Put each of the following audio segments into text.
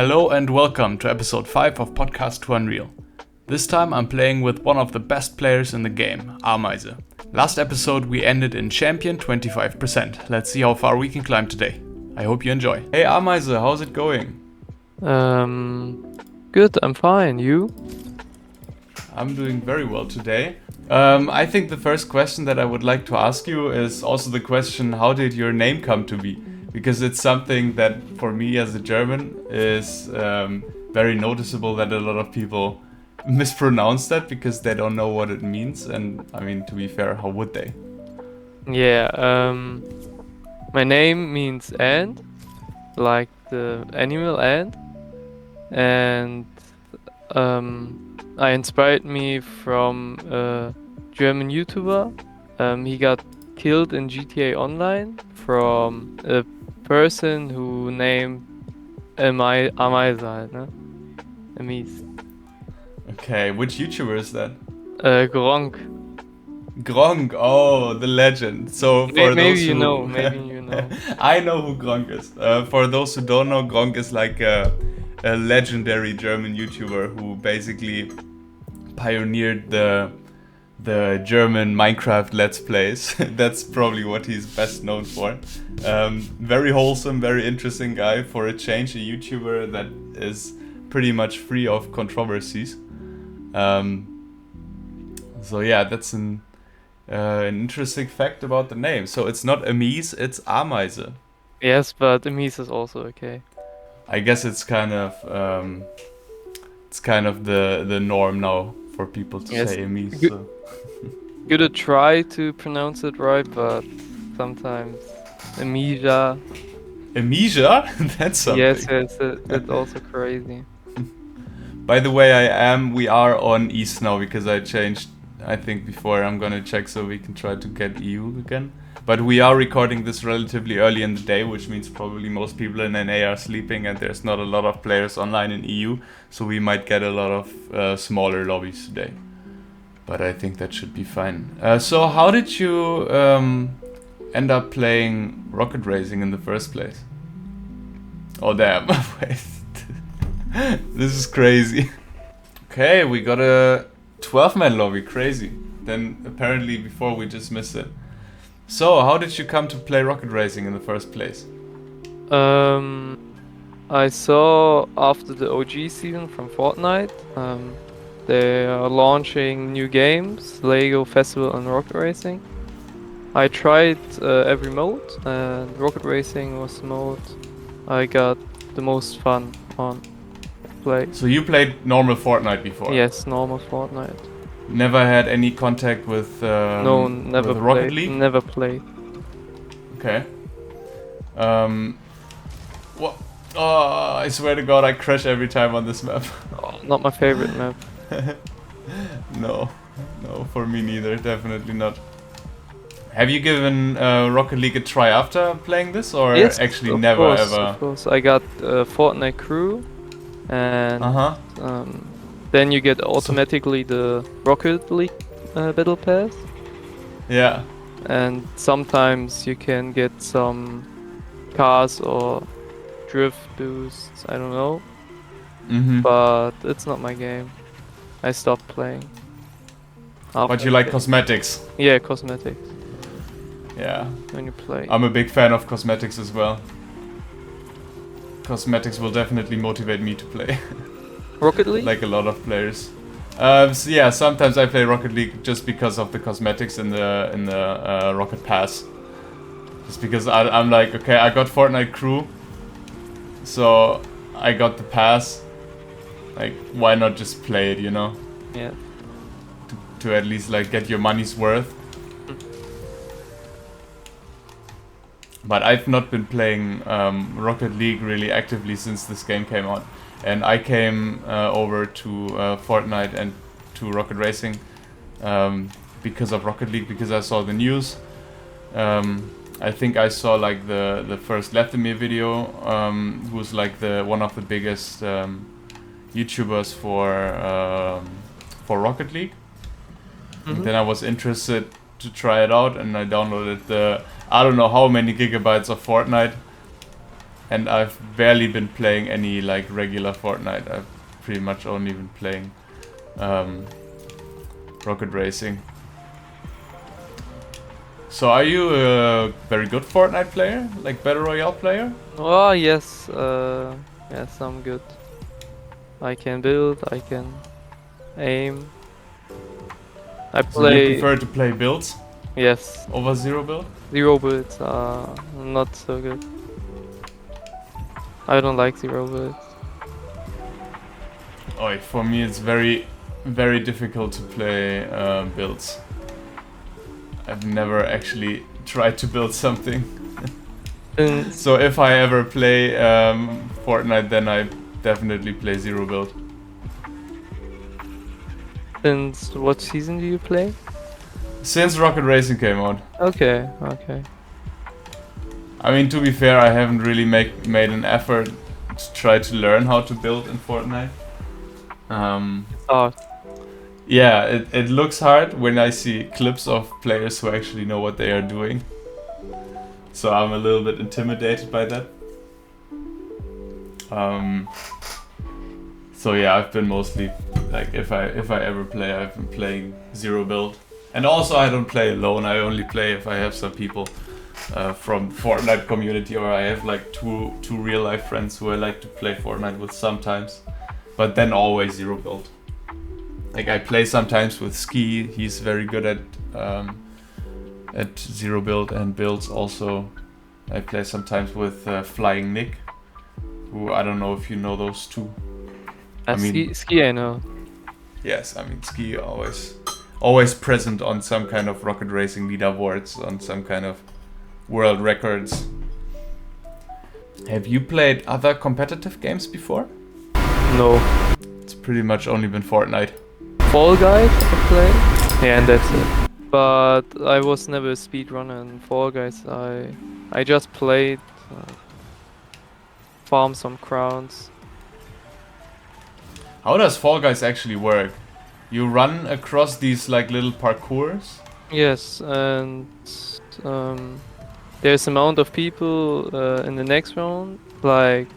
Hello and welcome to episode 5 of podcast To Unreal. This time I'm playing with one of the best players in the game, Ameise. Last episode we ended in champion 25%. Let's see how far we can climb today. I hope you enjoy. Hey Ameise, how's it going? Good, I'm fine. You? I'm doing very well today. I think the first question that I would like to ask you is also the question, how did your name come to be? Because it's something that for me as a German is very noticeable that a lot of people mispronounce that because they don't know what it means. And I mean, to be fair, how would they? Yeah, my name means ant, like the animal ant, and I inspired me from a German YouTuber. He got killed in GTA Online from a person who named Ameise, halt, ne? Ameise. Okay, which YouTuber is that? Gronk. Gronk, oh, the legend. So for Maybe those you who know, maybe you know. I know who Gronk is. For those who don't know, Gronk is like a legendary German YouTuber who basically pioneered the German Minecraft Let's Plays. That's probably what he's best known for. Very wholesome, very interesting guy. For a change, a YouTuber that is pretty much free of controversies. So yeah, that's an interesting fact about the name. So it's not Ameise, it's Ameise. Yes, but Ameise is also okay. I guess it's kind of the norm now for people to Yes. say Ameise. Good. So. Gonna try to pronounce it right, but sometimes Ameise. Ameise? That's something. Yes, that's also crazy. By the way, we are on East now because I changed, I think before. I'm gonna check so we can try to get EU again. But we are recording this relatively early in the day, which means probably most people in NA are sleeping and there's not a lot of players online in EU. So we might get a lot of smaller lobbies today. But I think that should be fine. So how did you end up playing rocket racing in the first place? Oh damn, wait. This is crazy. Okay, we got a 12-man lobby, crazy. Then apparently before we just missed it. So, how did you come to play rocket racing in the first place? I saw after the OG season from Fortnite, they are launching new games, Lego Festival and Rocket Racing. I tried every mode, and Rocket Racing was the mode I got the most fun on play. So you played normal Fortnite before? Yes, normal Fortnite. Never had any contact with No, never with played. Rocket League? Never played. Okay. What? Oh, I swear to God, I crash every time on this map. Oh, not my favorite map. No, for me neither, definitely not. Have you given Rocket League a try after playing this, or Yes, actually of never course, ever? Of course, I got Fortnite Crew, and then you get automatically the Rocket League Battle Pass. Yeah. And sometimes you can get some cars or drift boosts, I don't know. But it's not my game. I stopped playing. But you like cosmetics? Yeah, cosmetics. Yeah. When you play. I'm a big fan of cosmetics as well. Cosmetics will definitely motivate me to play. Rocket League? Like a lot of players. So yeah, sometimes I play Rocket League just because of the cosmetics in the Rocket Pass. Just because I'm like, okay, I got Fortnite Crew, so I got the pass. Like, why not just play it, you know? Yeah. To at least like get your money's worth. But I've not been playing Rocket League really actively since this game came out. And I came over to Fortnite and to Rocket Racing because of Rocket League, because I saw the news. I think I saw like the first Leftomir video, who's like one of the biggest YouTubers for Rocket League. And then I was interested to try it out, and I downloaded I don't know how many gigabytes of Fortnite. and I've barely been playing any like regular Fortnite. I've pretty much only been playing Rocket Racing. So are you a very good Fortnite player? Like Battle Royale player? Oh yes, yes, I'm good. I can build, I can aim. I So you play, prefer to play builds yes, over zero build? zero bullets are not so good. I don't like zero bullets. Oh, for me it's very, very difficult to play builds. I've never actually tried to build something. And So if I ever play Fortnite, then I definitely play zero build. since what season do you play? Since Rocket Racing came out. Okay, okay. I mean, to be fair, I haven't really made an effort to try to learn how to build in Fortnite. Oh, Yeah, it looks hard when I see clips of players who actually know what they are doing. So I'm a little bit intimidated by that. So yeah, I've been mostly like if I ever play, I've been playing zero build. And also I don't play alone. I only play if I have some people from Fortnite community, or I have like two real life friends who I like to play Fortnite with sometimes. But then always zero build. Like I play sometimes with Ski. He's very good at zero build and builds. Also, I play sometimes with Flying Nick, who I don't know if you know those two. I mean, ski I know. yes, I mean Ski always present on some kind of Rocket Racing leaderboards, on some kind of world records. Have you played other competitive games before? No. It's pretty much only been Fortnite. Fall Guys I play. Yeah, and that's it. But I was never a speedrunner in Fall Guys. I just played, farm some crowns. How does Fall Guys actually work? You run across these like little parkours? Yes, and there's amount of people in the next round. Like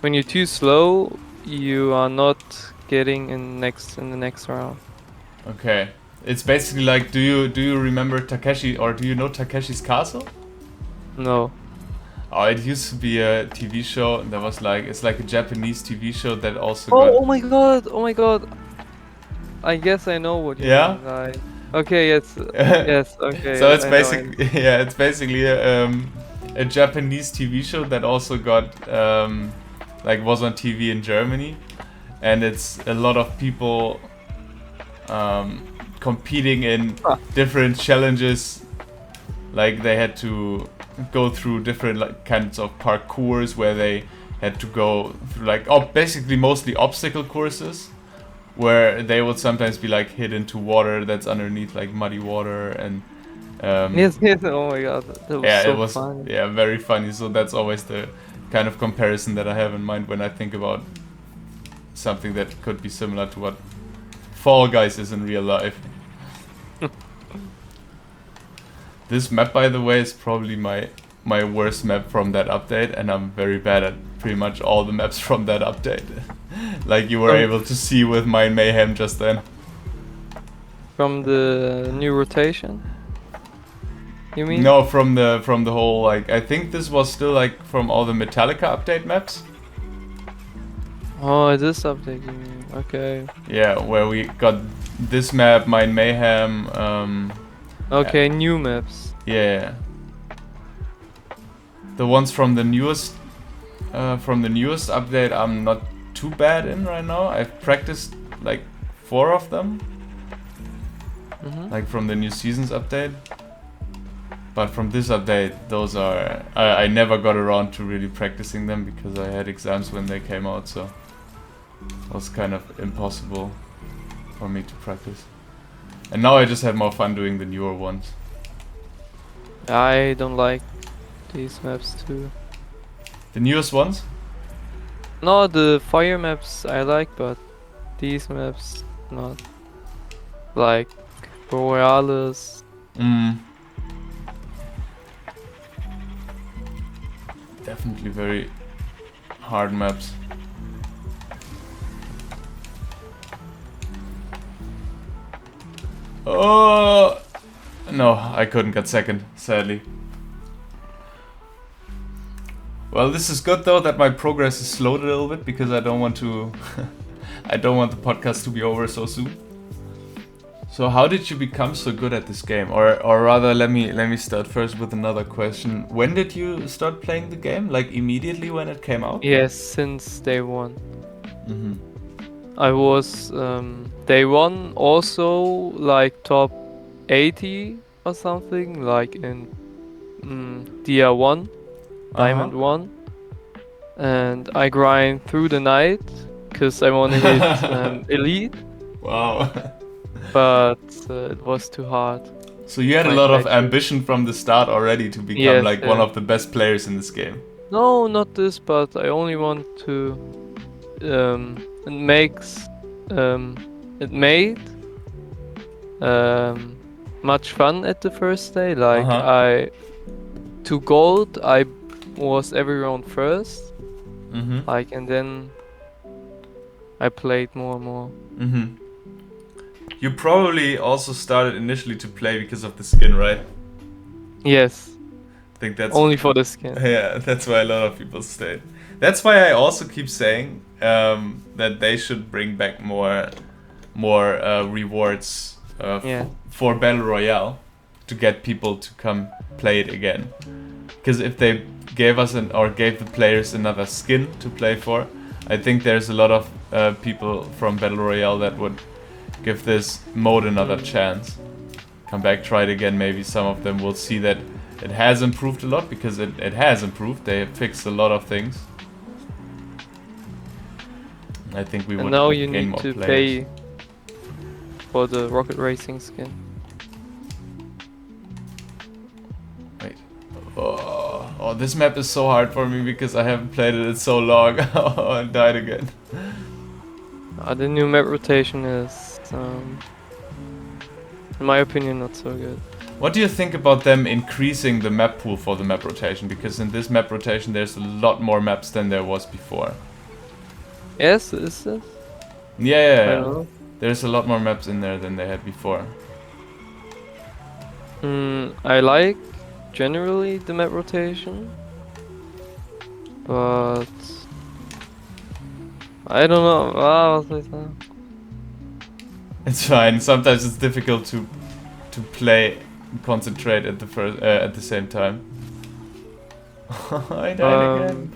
when you're too slow, you are not getting in the next round. Okay. It's basically like, do you remember Takeshi, or do you know Takeshi's Castle? No. Oh, it used to be a TV show that was like, it's like a Japanese TV show that also Oh, got... oh my god! Oh my god! I guess I know what you Yeah? mean. Like, okay, yes, yes, okay, So yes, it's I know. basically, yeah, it's basically a Japanese TV show that also got, like was on TV in Germany. And it's a lot of people competing in different challenges. Like they had to go through different like kinds of parkours where they had to go through like basically mostly obstacle courses, where they would sometimes be like hit into water that's underneath like muddy water, and Yes, yes. Oh my god, that was yeah, so it was funny. very funny. So that's always the kind of comparison that I have in mind when I think about something that could be similar to what Fall Guys is in real life. This map, by the way, is probably my worst map from that update, and I'm very bad at pretty much all the maps from that update. Like you were able to see with my mayhem just then. From the new rotation? You mean? No, from the whole, like, I think this was still like from all the Metallica update maps. Oh, this update you mean? Okay. Yeah, where we got this map, Mine Mayhem. Okay, new maps. Yeah. The ones from the newest update, I'm not too bad in right now. I've practiced like 4 of them, like from the new seasons update. But from this update, those are I never got around to really practicing them because I had exams when they came out, so it was kind of impossible for me to practice. And now I just have more fun doing the newer ones. I don't like these maps too. The newest ones? No, the fire maps I like, but these maps not. Like Borealis. Definitely very, hard maps. Oh no, I couldn't get second, sadly. Well, this is good though that my progress is slowed a little bit because I don't want to. I don't want the podcast to be over so soon. So how did you become so good at this game? Or rather, let me start first with another question. When did you start playing the game? Like immediately when it came out? Yes, since day one. Mm-hmm. I was day one also like top 80 or something, like in DR1, Diamond 1. And I grind through the night because I want to hit Elite, Wow. but it was too hard. So you had a My lot of connection. ambition from the start already to become Yes, like one of the best players in this game. No, not this, but I only want to. It makes it made much fun at the first day. Like to gold, I was every round first. Mm-hmm. Like, and then I played more and more. Mm-hmm. You probably also started initially to play because of the skin, right? Yes. I think that's only for the skin. Yeah, that's why a lot of people stayed. That's why I also keep saying that they should bring back more rewards for Battle Royale to get people to come play it again. Because if they gave us gave the players another skin to play for, I think there's a lot of people from Battle Royale that would give this mode another chance. Come back, try it again. Maybe some of them will see that it has improved a lot, because it has improved. They have fixed a lot of things. I think we would now you gain need more to players. pay for the rocket racing skin. Wait. Oh, this map is so hard for me because I haven't played it in so long. Oh, I died again. The new map rotation is, in my opinion, not so good. What do you think about them increasing the map pool for the map rotation? Because in this map rotation there's a lot more maps than there was before. Yes, is it? Yeah. I don't know. There's a lot more maps in there than they had before. I like generally the map rotation, but I don't know. What was I saying? It's fine. Sometimes it's difficult to play and concentrate at the same time. I died again.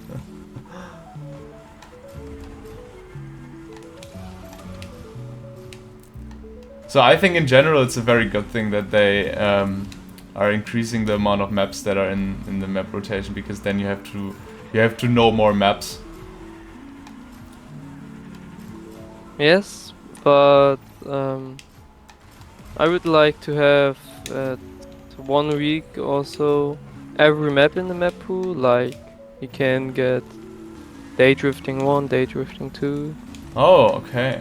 So I think in general it's a very good thing that they are increasing the amount of maps that are in the map rotation, because then you have to know more maps. Yes, but I would like to have 1 week also every map in the map pool. Like you can get day drifting 1, day drifting 2. Oh, okay.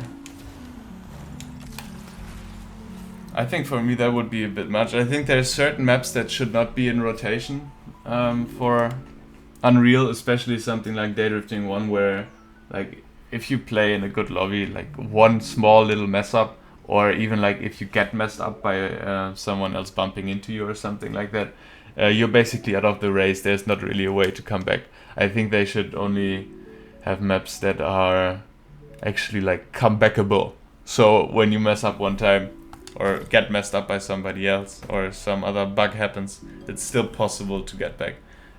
I think for me that would be a bit much. I think there's certain maps that should not be in rotation for Unreal, especially something like Day Drifting 1, where like if you play in a good lobby, like one small little mess up, or even like if you get messed up by someone else bumping into you or something like that, you're basically out of the race. There's not really a way to come back. I think they should only have maps that are actually like comebackable. So when you mess up one time, or get messed up by somebody else, or some other bug happens, it's still possible to get back.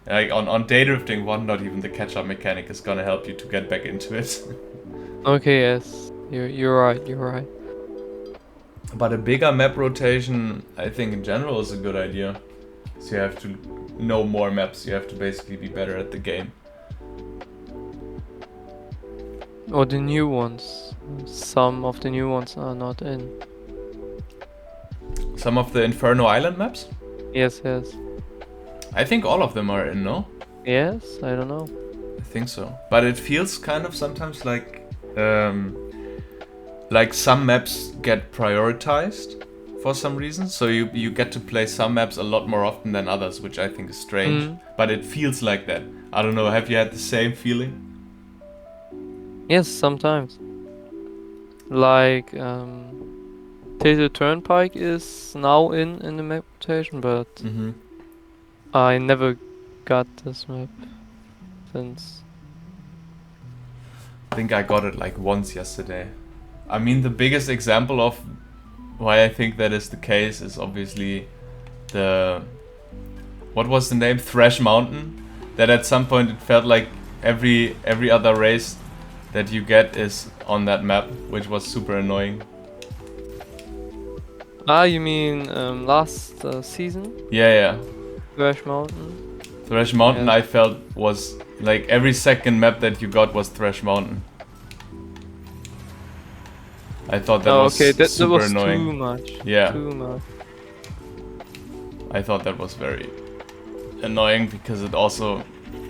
Like on Day Drifting 1, not even the catch-up mechanic is gonna help you to get back into it. Okay, yes, you're right. But a bigger map rotation, I think in general, is a good idea. So you have to know more maps. You have to basically be better at the game. Or the new ones. Some of the new ones are not in. Some of the Inferno Island maps? Yes. I think all of them are in, no? Yes, I don't know. I think so. But it feels kind of sometimes like some maps get prioritized for some reason. So you get to play some maps a lot more often than others, which I think is strange. But it feels like that. I don't know, have you had the same feeling? Yes, sometimes. Like, Tato Turnpike is now in the map rotation, but Mm-hmm. I never got this map since. I think I got it like once yesterday. I mean, the biggest example of why I think that is the case is obviously the, what was the name? Thrash Mountain. That at some point it felt like every other race that you get is on that map, which was super annoying. Ah, you mean last season? Yeah. Thrash Mountain? Thrash Mountain, Yes. I felt, was like every second map that you got was Thrash Mountain. I thought that Oh, was okay, that super was too annoying. much. Yeah, Too much. I thought that was very annoying because it also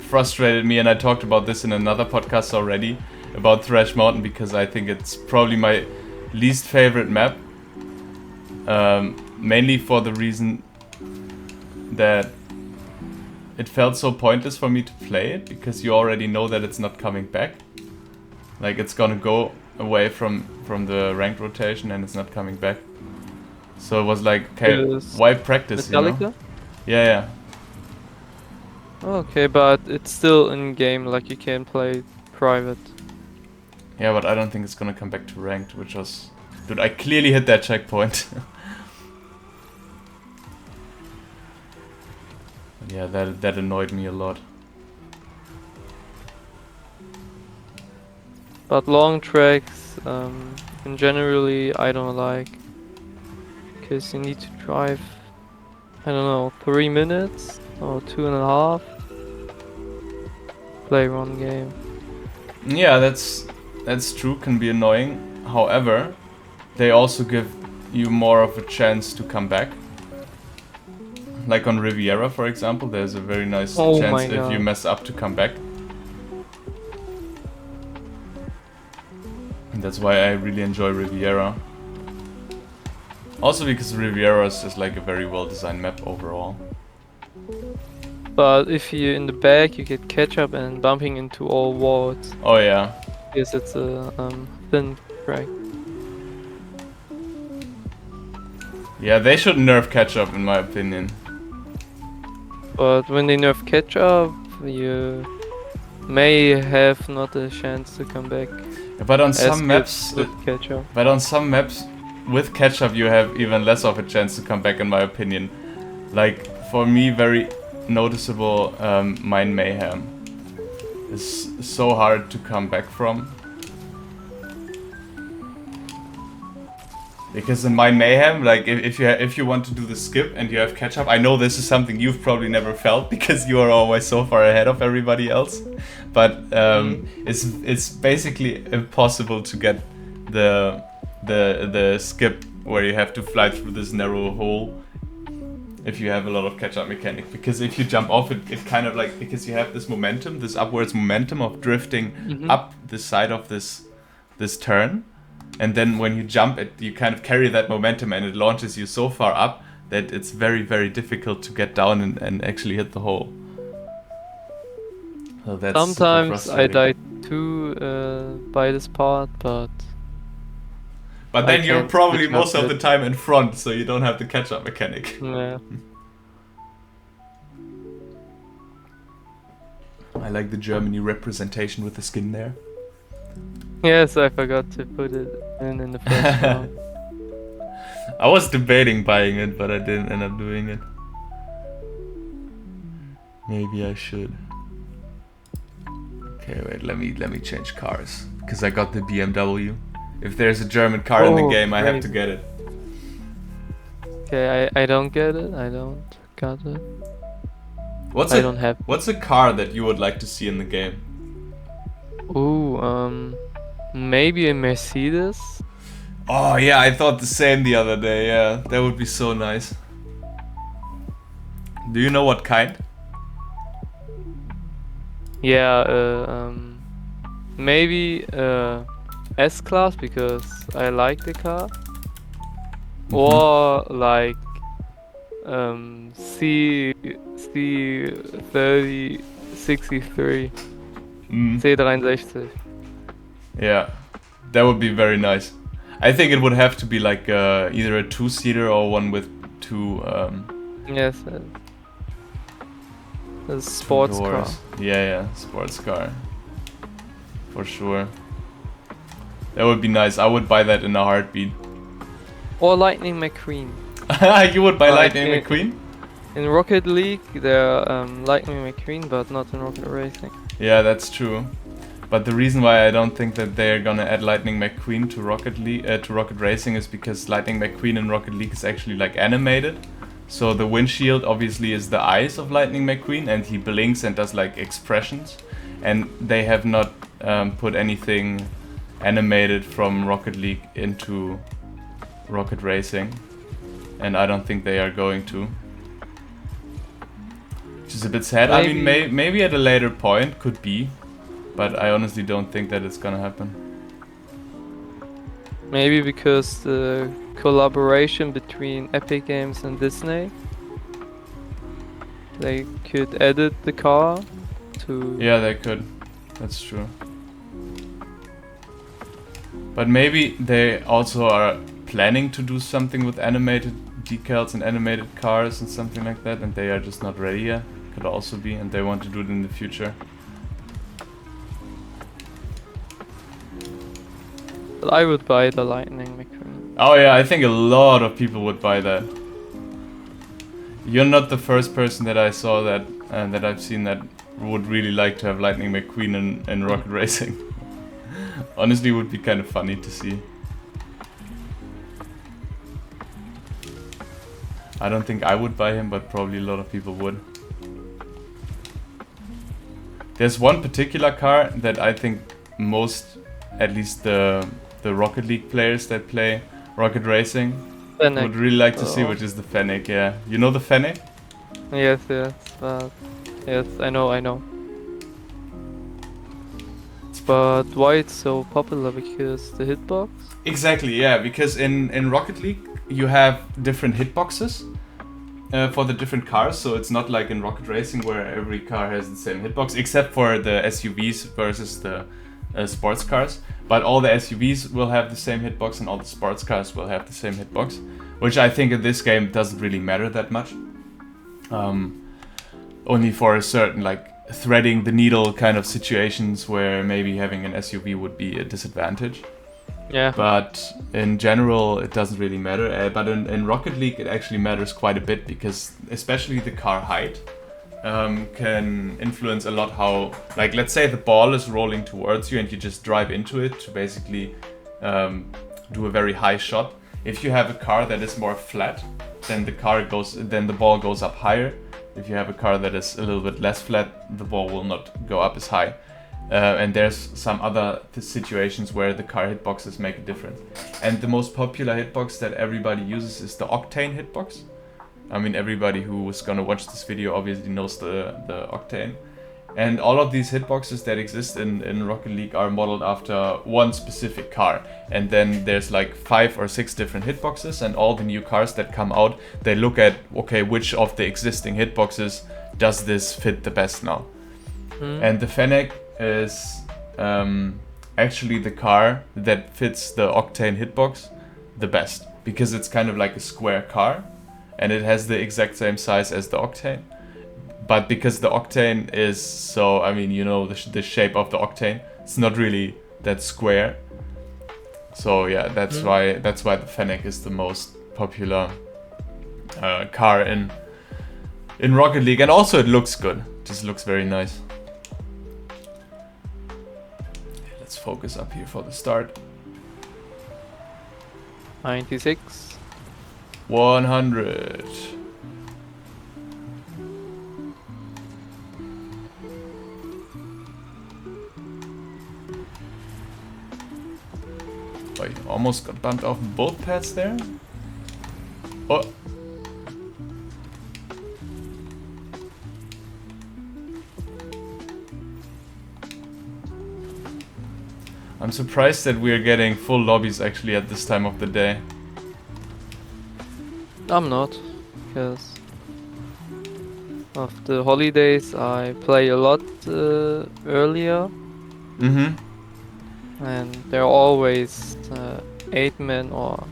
frustrated me, and I talked about this in another podcast already about Thrash Mountain because I think it's probably my least favorite map. Mainly for the reason that it felt so pointless for me to play it because you already know that it's not coming back. Like it's gonna go away from the ranked rotation and it's not coming back. So it was like, okay, Is why practice, you know? Metallica? Yeah. Okay, but it's still in game, like you can play private. Yeah, but I don't think it's gonna come back to ranked, which was... Dude, I clearly hit that checkpoint. Yeah, that annoyed me a lot. But long tracks, in generally, I don't like. Because you need to drive, I don't know, 3 minutes or 2.5. Play one game. Yeah, that's true, can be annoying. However, they also give you more of a chance to come back. Like on Riviera, for example, there's a very nice Oh chance my if you god. mess up to come back. And that's why I really enjoy Riviera. Also because Riviera is just like a very well designed map overall. But if you're in the back, you get catch-up and bumping into all walls. Oh yeah. Yes, it's a thin track. Yeah, they should nerf catch up in my opinion. But when they nerf catch-up, you may have not a chance to come back. But on As some good maps, with catch-up. with catch up you have even less of a chance to come back in my opinion. Like for me, very noticeable Mine Mayhem is so hard to come back from. Because in Mine Mayhem, like if you want to do the skip and you have catch up, I know this is something you've probably never felt because you are always so far ahead of everybody else. But it's basically impossible to get the skip where you have to fly through this narrow hole if you have a lot of catch-up mechanic, because if you jump off it kind of like, because you have this momentum, this upwards momentum of drifting up the side of this turn, and then when you jump it, you kind of carry that momentum and it launches you so far up that it's very, very difficult to get down and actually hit the hole. So that's Sometimes super I frustrating. died too by this part, but But I then you're can probably catch up most of the it. time in front, so you don't have the catch-up mechanic. Yeah. I like the Germany representation with the skin there. Yes, I forgot to put it in the first round. I was debating buying it, but I didn't end up doing it. Maybe I should. Okay, wait, let me change cars. Because I got the BMW. If there's a German car in the game, I have to get it. Okay, I don't get it. I don't got it. What's a car that you would like to see in the game? Ooh, maybe a Mercedes. Oh yeah, I thought the same the other day. Yeah, that would be so nice. Do you know what kind? Yeah, maybe S-Class because I like the car. Or like C3063. C63. Yeah, that would be very nice. I think it would have to be like either a two-seater or one with two Yes, a two sports car. doors. Yeah, sports car. For sure. That would be nice. I would buy that in a heartbeat. Or Lightning McQueen. You would buy Like Lightning McQueen? in Rocket League, they're Lightning McQueen, but not in Rocket Racing. Yeah, that's true. But the reason why I don't think that they're gonna add Lightning McQueen to Rocket League to Rocket Racing is because Lightning McQueen in Rocket League is actually like animated. So the windshield obviously is the eyes of Lightning McQueen, and he blinks and does like expressions. And they have not put anything animated from Rocket League into Rocket Racing, and I don't think they are going to. Which is a bit sad. I mean, maybe at a later point could be, but I honestly don't think that it's gonna happen. Maybe because the collaboration between Epic Games and Disney, they could edit the car to... Yeah, they could. That's true. But maybe they also are planning to do something with animated decals and animated cars and something like that, and they are just not ready yet. Could also be, and they want to do it in the future. But I would buy the Lightning McQueen. Oh yeah, I think a lot of people would buy that. You're not the first person that I saw that that I've seen that would really like to have Lightning McQueen in Rocket Racing. Honestly, it would be kind of funny to see. I don't think I would buy him, but probably a lot of people would. There's one particular car that I think most, at least the Rocket League players that play Rocket Racing Fennec. would really like to see, which is the Fennec, yeah. You know the Fennec? Yes, but... Yes, I know. But why it's so popular? Because the hitbox? Exactly, yeah, because in Rocket League you have different hitboxes for the different cars, so it's not like in Rocket Racing where every car has the same hitbox, except for the SUVs versus the sports cars. But all the SUVs will have the same hitbox and all the sports cars will have the same hitbox, which I think in this game doesn't really matter that much. Only for a certain, like, threading the needle kind of situations where maybe having an SUV would be a disadvantage. Yeah. But in general, it doesn't really matter. But in Rocket League, it actually matters quite a bit because especially the car height can influence a lot how, like, let's say the ball is rolling towards you and you just drive into it to basically do a very high shot. If you have a car that is more flat, then the ball goes up higher. If you have a car that is a little bit less flat, the ball will not go up as high. And there's some other situations where the car hitboxes make a difference. And the most popular hitbox that everybody uses is the Octane hitbox. I mean, everybody who is gonna watch this video obviously knows the Octane. And all of these hitboxes that exist in Rocket League are modeled after one specific car. And then there's like 5 or 6 different hitboxes, and all the new cars that come out, they look at, okay, which of the existing hitboxes does this fit the best now? And the Fennec is actually the car that fits the Octane hitbox the best, because it's kind of like a square car and it has the exact same size as the Octane. But because the Octane is so, I mean, you know, the shape of the Octane, it's not really that square. So yeah, that's why the Fennec is the most popular car in Rocket League, and also it looks good. It just looks very nice. Let's focus up here for the start. 96. 100. I almost got bumped off both pads there. Oh. I'm surprised that we are getting full lobbies actually at this time of the day. I'm not, because of the holidays I play a lot earlier. and there are always 8-man or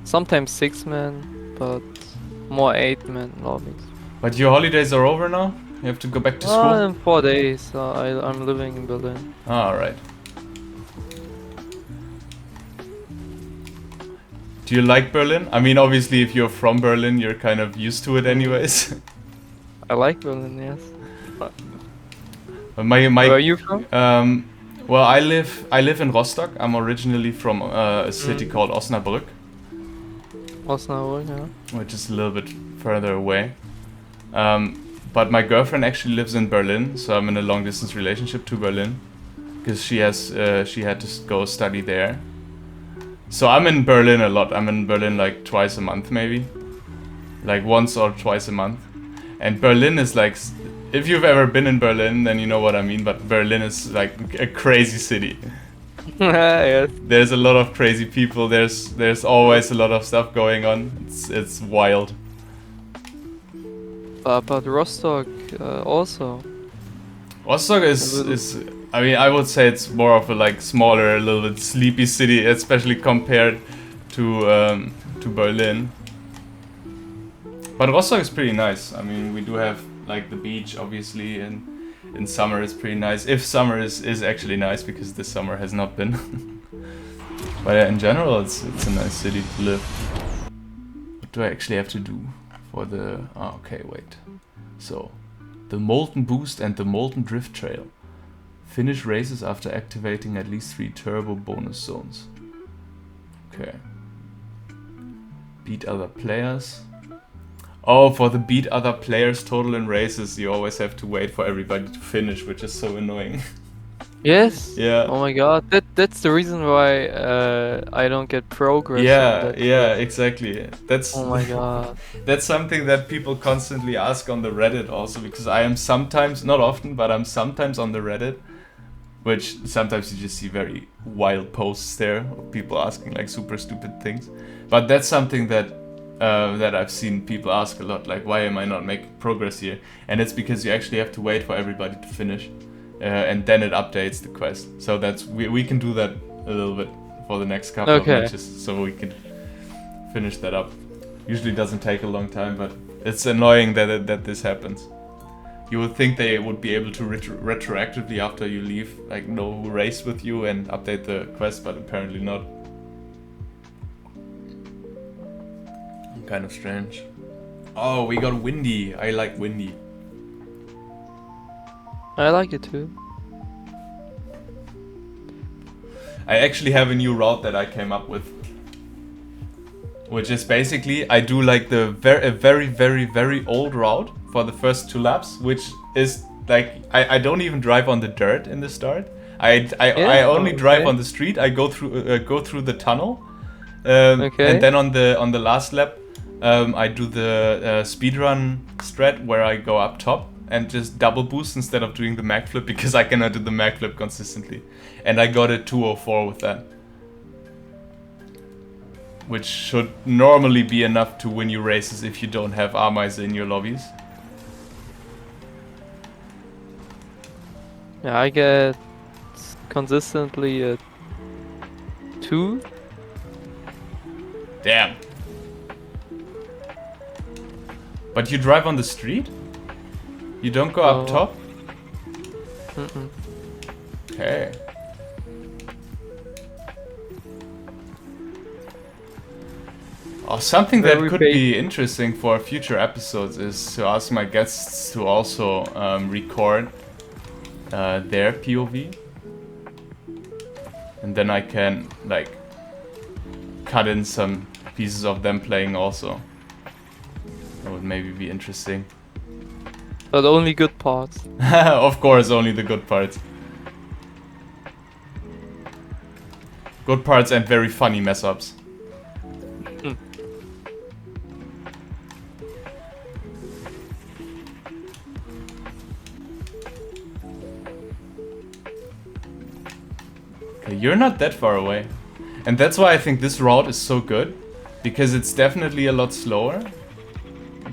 sometimes 6-man, but more 8-man lobbies. But your holidays are over now? You have to go back to school? In 4 days, I'm living in Berlin. Alright. Do you like Berlin? I mean, obviously, if you're from Berlin, you're kind of used to it anyways. I like Berlin, yes. my Where are you from? Well, I live in Rostock. I'm originally from a city called Osnabrück, Osnabrück, yeah. which is a little bit further away. But my girlfriend actually lives in Berlin, so I'm in a long distance relationship to Berlin, because she had to go study there. So I'm in Berlin a lot. I'm in Berlin like twice a month, maybe, like once or twice a month. And Berlin is like, if you've ever been in Berlin, then you know what I mean. But Berlin is like a crazy city. Yes. There's a lot of crazy people. There's always a lot of stuff going on. It's wild. But Rostock also. Rostock is I mean, I would say it's more of a like smaller, a little bit sleepy city, especially compared to Berlin. But Rostock is pretty nice. I mean, we do have like the beach, obviously, and in summer it's pretty nice. If summer is actually nice, because this summer has not been. But yeah, in general, it's a nice city to live. What do I actually have to do for the? Oh, okay, wait. So, the Molten Boost and the Molten Drift Trail. Finish races after activating at least 3 turbo bonus zones. Okay. Beat other players. Oh, for the beat other players total in races, you always have to wait for everybody to finish, which is so annoying. Yes. Yeah. Oh my god, that's the reason why I don't get progress. Yeah, yeah, exactly. That's Oh my god. that's something that people constantly ask on the Reddit also, because I am sometimes, not often, but I'm sometimes on the Reddit, which sometimes you just see very wild posts there of people asking like super stupid things. But that's something that I've seen people ask a lot, like, why am I not making progress here? And it's because you actually have to wait for everybody to finish, and then it updates the quest. So that's we can do that a little bit for the next couple of matches, so we can finish that up. Usually doesn't take a long time, but it's annoying that this happens. You would think they would be able to retroactively, after you leave, like, know who raced with you and update the quest, but apparently not. Kind of strange. Oh, we got windy. I like windy. I like it too. I actually have a new route that I came up with, which is basically I do like a very old route for the first 2 laps, which is like I don't even drive on the dirt in the start. I only drive on the street. I go through the tunnel, and then on the last lap, I do the speedrun strat where I go up top and just double boost instead of doing the mag flip, because I cannot do the mag flip consistently. And I got a 204 with that, which should normally be enough to win you races if you don't have Ameise in your lobbies. Yeah, I get consistently a 2. Damn. But you drive on the street? You don't go up top? Mm-mm. Okay. Oh, something that could be interesting for future episodes is to ask my guests to also record their POV. And then I can, like, cut in some pieces of them playing also. That would maybe be interesting. But only good parts. Of course, only the good parts. Good parts and very funny mess-ups. Okay, you're not that far away. And that's why I think this route is so good, because it's definitely a lot slower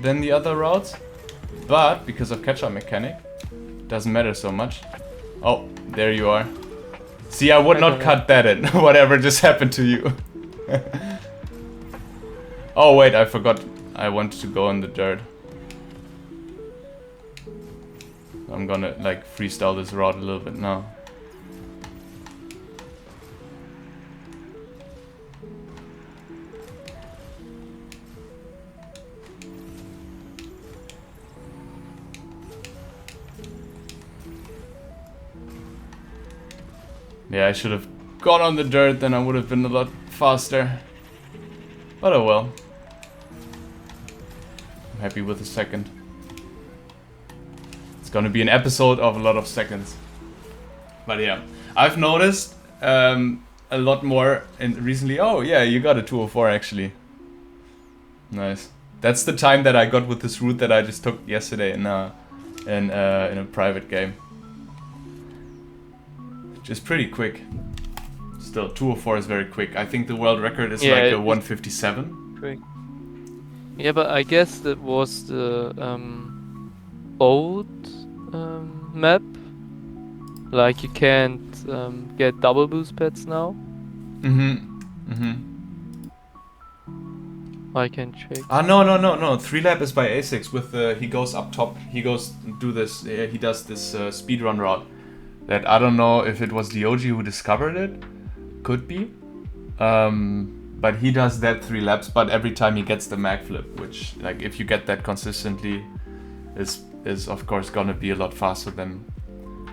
than the other routes, but because of catch-up mechanic, doesn't matter so much. Oh, there you are. See, I would I not don't cut that in. Whatever just happened to you. Oh wait, I forgot. I wanted to go in the dirt. I'm gonna like freestyle this route a little bit now. Yeah, I should have gone on the dirt, then I would have been a lot faster. But oh well. I'm happy with the second. It's gonna be an episode of a lot of seconds. But yeah, I've noticed a lot more recently. Oh yeah, you got a 204 actually. Nice. That's the time that I got with this route that I just took yesterday in a private game. Just pretty quick. Still, 204 is very quick. I think the world record is like a 157. Quick. Yeah, but I guess that was the old map. Like you can't get double boost pads now. I can check. Ah no. 3 lap is by A6 with he goes up top. He goes do this. He does this speedrun route. That I don't know if it was the OG who discovered it. Could be. But he does that 3 laps, but every time he gets the mag flip, which like if you get that consistently is of course gonna be a lot faster than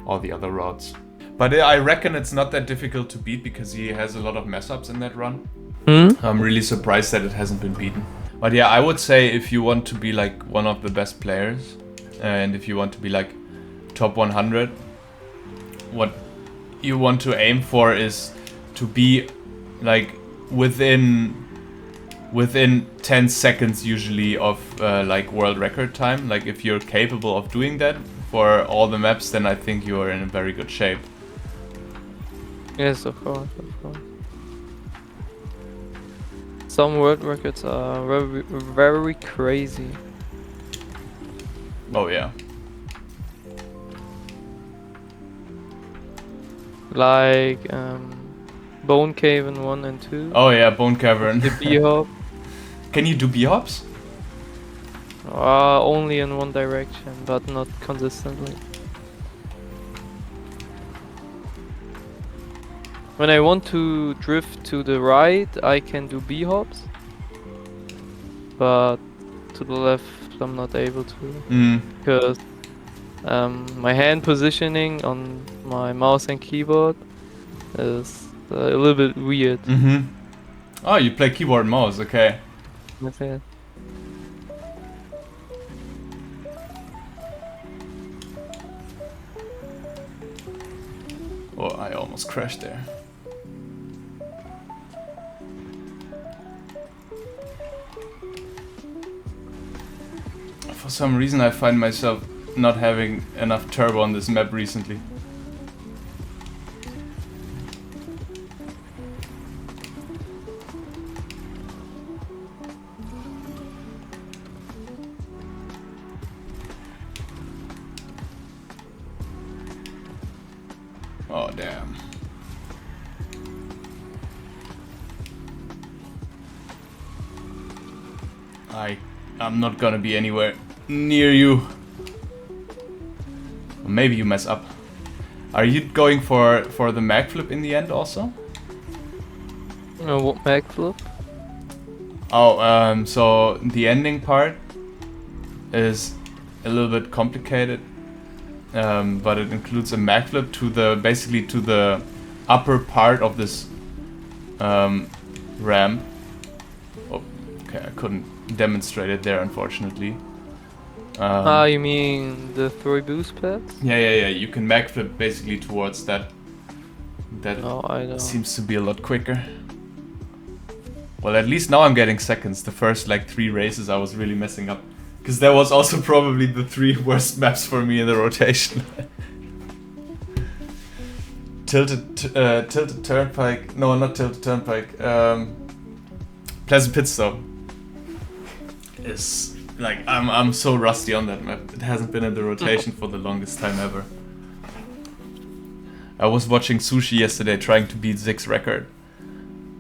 all the other routes. But I reckon it's not that difficult to beat because he has a lot of mess ups in that run. I'm really surprised that it hasn't been beaten. But yeah, I would say if you want to be like one of the best players and if you want to be like top 100, what you want to aim for is to be like within 10 seconds usually of like world record time. Like if you're capable of doing that for all the maps, then I think you are in a very good shape. Yes, of course. Some world records are very, very crazy. Oh yeah. Like Bone Cavern 1 and 2. Oh yeah, Bone Cavern. The B-hop. Can you do B-hops? Only in one direction, but not consistently. When I want to drift to the right, I can do B-hops. But to the left, I'm not able to. Because my hand positioning on my mouse and keyboard is a little bit weird. Oh, you play keyboard and mouse, okay. That's it. Oh, I almost crashed there. For some reason I find myself not having enough turbo on this map recently. Oh damn. I'm not gonna be anywhere near you. Or maybe you mess up. Are you going for the mag flip in the end also? What mag flip? Oh, so the ending part is a little bit complicated, but it includes a mag flip to basically to the upper part of this ramp. Oh, okay, I couldn't demonstrate it there, unfortunately. You mean the 3 boost pads? Yeah. You can mag flip basically towards that. No, I don't. Seems to be a lot quicker. Well, at least now I'm getting seconds. The first like 3 races I was really messing up. Because that was also probably the 3 worst maps for me in the rotation. Tilted Turnpike. No, not Tilted Turnpike. Pleasant Pitstop. Is like I'm so rusty on that map. It hasn't been in the rotation for the longest time ever. I was watching Sushi yesterday trying to beat Zig's record.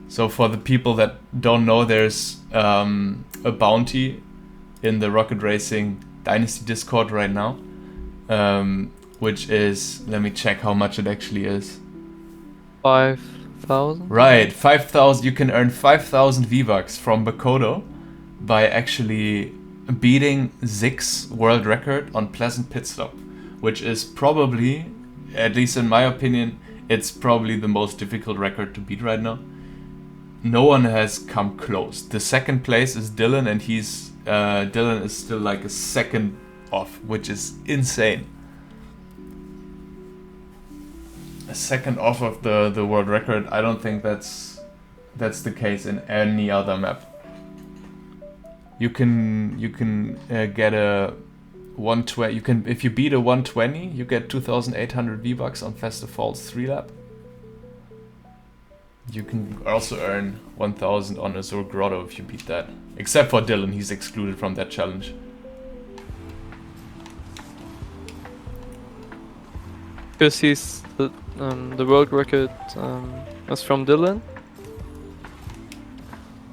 So for the people that don't know, there's a bounty in the Rocket Racing Dynasty Discord right now, which is, let me check how much it actually is. 5,000? Right, 5,000. You can earn 5,000 V-Bucks from Bakodo by actually beating Zig's world record on Pleasant Pit Stop, which is probably, at least in my opinion, it's probably the most difficult record to beat right now. No one has come close. The second place is Dylan, and Dylan is still like a second off, which is insane. A second off of the world record. I don't think that's the case in any other map. You can get a 120. You can, if you beat a 120, you get 2,800 V-Bucks on Festa Falls 3 lap. You can also earn 1,000 on Azure Grotto if you beat that. Except for Dylan, he's excluded from that challenge. Because he's the world record was from Dylan.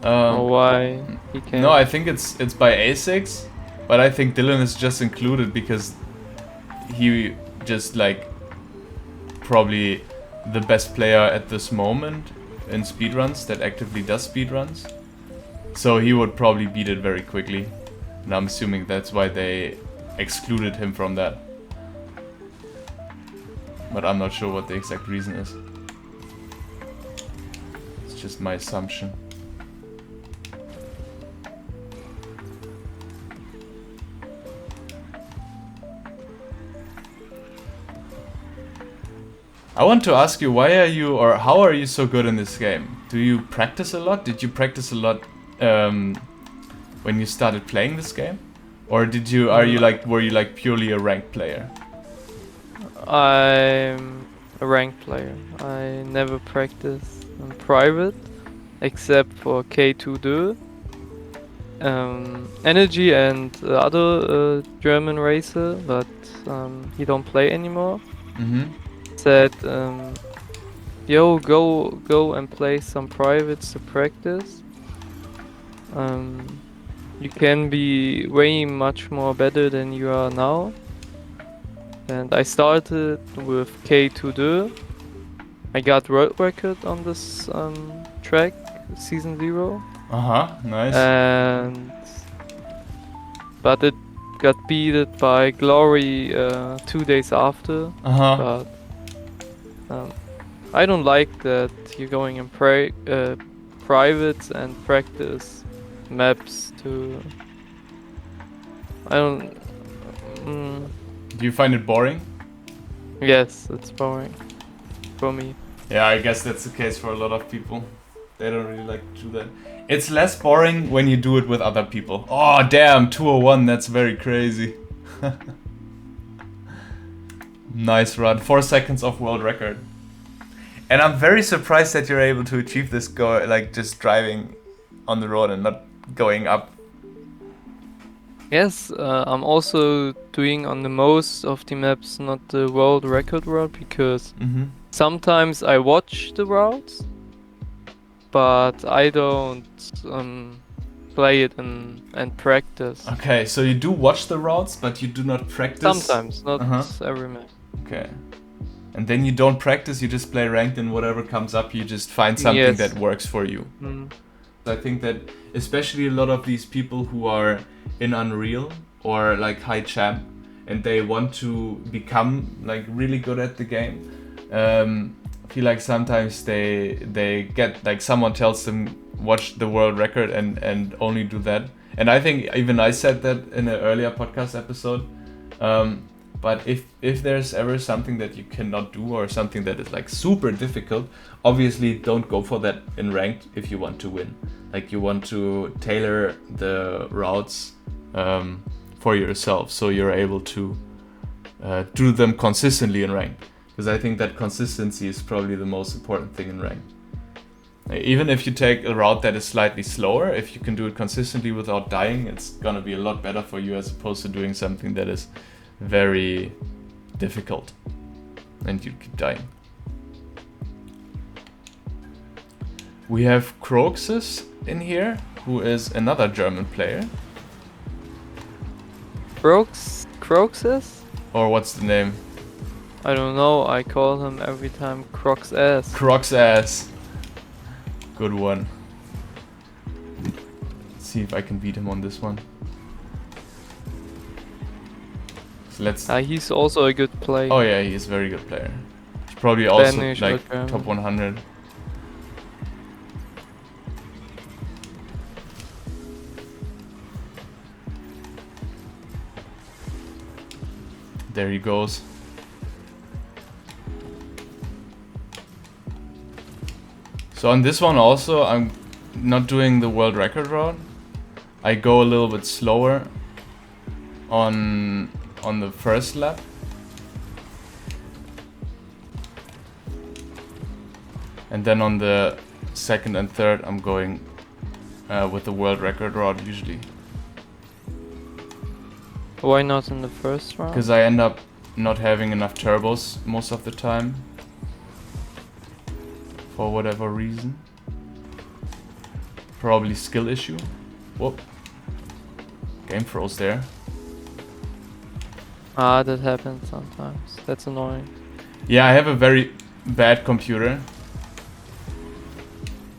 Or why he can't? No, I think it's by A6, but I think Dylan is just included because he just like probably the best player at this moment in speedruns that actively does speedruns. So he would probably beat it very quickly. And I'm assuming that's why they excluded him from that. But I'm not sure what the exact reason is. It's just my assumption. I want to ask you, why are you, or how are you so good in this game? Do you practice a lot? Did you practice a lot when you started playing this game? Or were you like purely a ranked player? I'm a ranked player. I never practice in private, except for K2 Energy and other German racer, but he don't play anymore. Said, yo, go and play some privates to practice. You can be way much more better than you are now. And I started with K2. I got world record on this track, season 0. Nice. But it got beaten by Glory 2 days after. But I don't like that you're going in private and practice maps to. I don't. Do you find it boring? Yes, it's boring for me. Yeah, I guess that's the case for a lot of people. They don't really like to do that. It's less boring when you do it with other people. Oh damn, 201, that's very crazy. Nice run, 4 seconds off world record. And I'm very surprised that you're able to achieve this like just driving on the road and not going up. Yes, I'm also doing on the most of the maps not the world record route, because sometimes I watch the routes, but I don't play it and practice. Okay, so you do watch the routes, but you do not practice? Sometimes, not every map. Okay. And then you don't practice, you just play ranked, and whatever comes up, you just find something that works for you. I think that especially a lot of these people who are in Unreal or like high champ and they want to become like really good at the game, I feel like sometimes they get like someone tells them watch the world record and only do that. And I think even I said that in an earlier podcast episode. But if there's ever something that you cannot do or something that is like super difficult, obviously don't go for that in ranked if you want to win. Like you want to tailor the routes for yourself so you're able to do them consistently in ranked. Because I think that consistency is probably the most important thing in ranked. Even if you take a route that is slightly slower, if you can do it consistently without dying, it's gonna be a lot better for you as opposed to doing something that is very difficult and you keep dying. We have Croxus in here, who is another German player. Croxus? Or what's the name? I don't know, I call him every time Crocs ass. Crocs ass. Good one. Let's see if I can beat him on this one. So let's... He's also a good player. Oh yeah, he's a very good player. He's probably also Danish like or German. top 100. There he goes. So on this one also, I'm not doing the world record route. I go a little bit slower on the first lap. And then on the second and third, I'm going with the world record route usually. Why not in the first round? Because I end up not having enough turbos most of the time. For whatever reason. Probably skill issue. Whoop. Game froze there. That happens sometimes. That's annoying. Yeah, I have a very bad computer,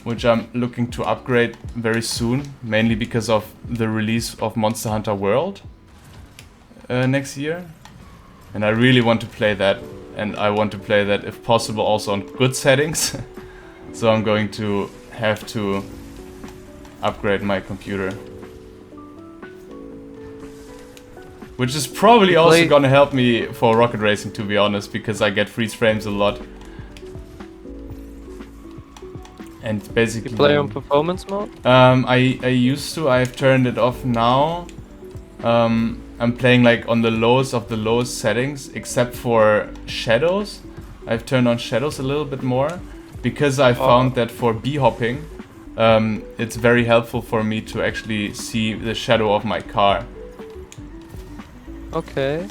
which I'm looking to upgrade very soon, mainly because of the release of Monster Hunter World next year. And I really want to play that, and I want to play that if possible also on good settings. So I'm going to have to upgrade my computer. Which is probably also gonna help me for rocket racing, to be honest, because I get freeze frames a lot. And basically... You play on performance mode? I used to, I've turned it off now. I'm playing like on the lowest of the lowest settings, except for shadows. I've turned on shadows a little bit more, because I found that for bee-hopping, it's very helpful for me to actually see the shadow of my car. Okay.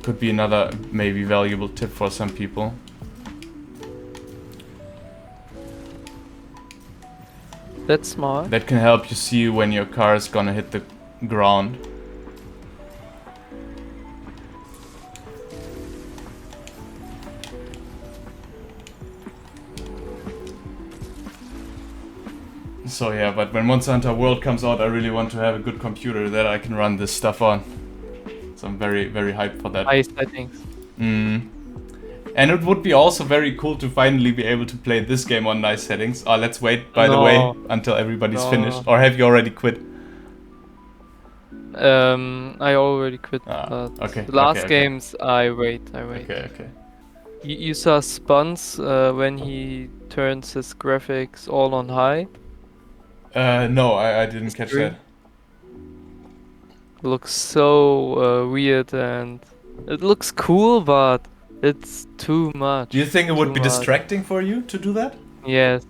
Could be another maybe valuable tip for some people. That's smart. That can help you see when your car is gonna hit the ground. So yeah, but when Monster Hunter World comes out, I really want to have a good computer that I can run this stuff on. So I'm very, very hyped for that. High settings. And it would be also very cool to finally be able to play this game on nice settings. Let's wait, by the way, until everybody's finished. Or have you already quit? I already quit. Okay. The last games, I wait. Okay. You saw Spons when he turns his graphics all on high? No, I didn't catch that. It looks so weird, and it looks cool, but it's too much. Do you think it would be distracting for you to do that? Yes.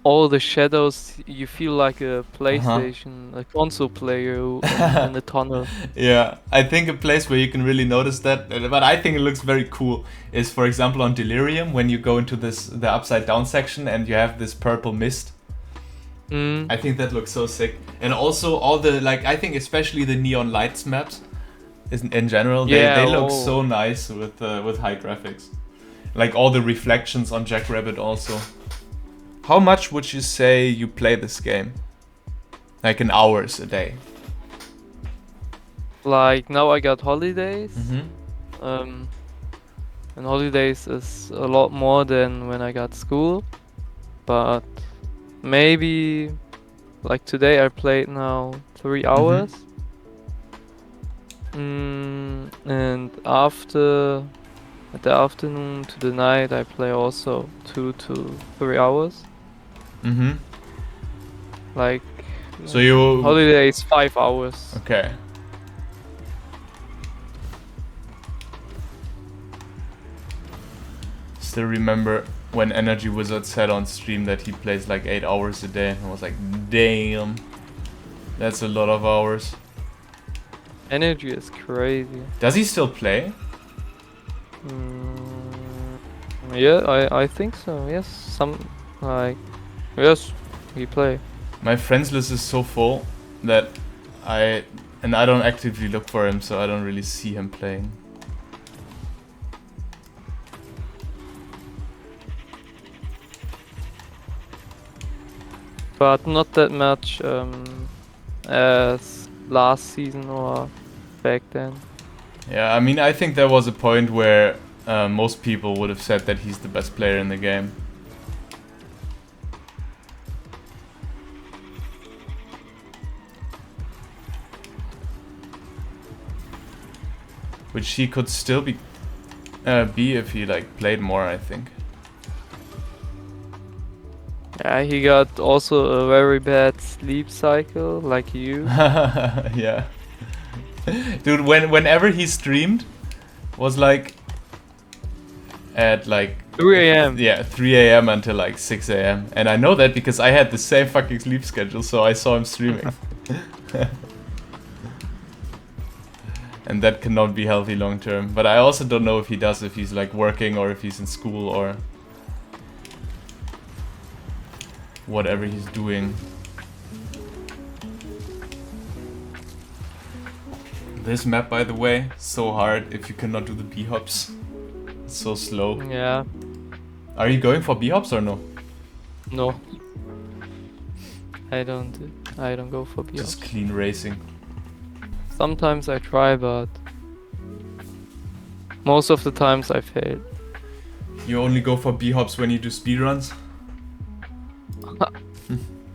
All the shadows, you feel like a PlayStation, a console player in the tunnel. Yeah, I think a place where you can really notice that, but I think it looks very cool, is for example on Delirium, when you go into the upside down section and you have this purple mist. I think that looks so sick. And also all the, like, I think especially the neon lights maps in general, they look so nice with high graphics. Like all the reflections on Jackrabbit also. How much would you say you play this game? Like in hours a day? Like now I got holidays. And holidays is a lot more than when I got school. But maybe like today I played now 3 hours. And after at the afternoon to the night I play also 2 to 3 hours. Like so you holiday is 5 hours. Okay. Still remember when Energy Wizard said on stream that he plays like 8 hours a day, and I was like, damn, that's a lot of hours. Energy is crazy. Does he still play? Yeah, I think so. Yes, yes, we play. My friends list is so full that I don't actively look for him, so I don't really see him playing. But not that much as last season or back then. Yeah, I mean, I think there was a point where most people would have said that he's the best player in the game. Which he could still be if he like played more, I think. Yeah, he got also a very bad sleep cycle, like you. Yeah. Dude, whenever he streamed was like at like 3 a.m. Yeah, 3 a.m. until like 6 a.m. And I know that because I had the same fucking sleep schedule, so I saw him streaming. And that cannot be healthy long term. But I also don't know if he does, if he's like working or if he's in school or whatever he's doing. This map, by the way, so hard if you cannot do the B-hops. It's so slow. Yeah. Are you going for B-hops or no? No. I don't go for B. Just clean racing. Sometimes I try, but most of the times I fail. You only go for B-hops when you do speedruns?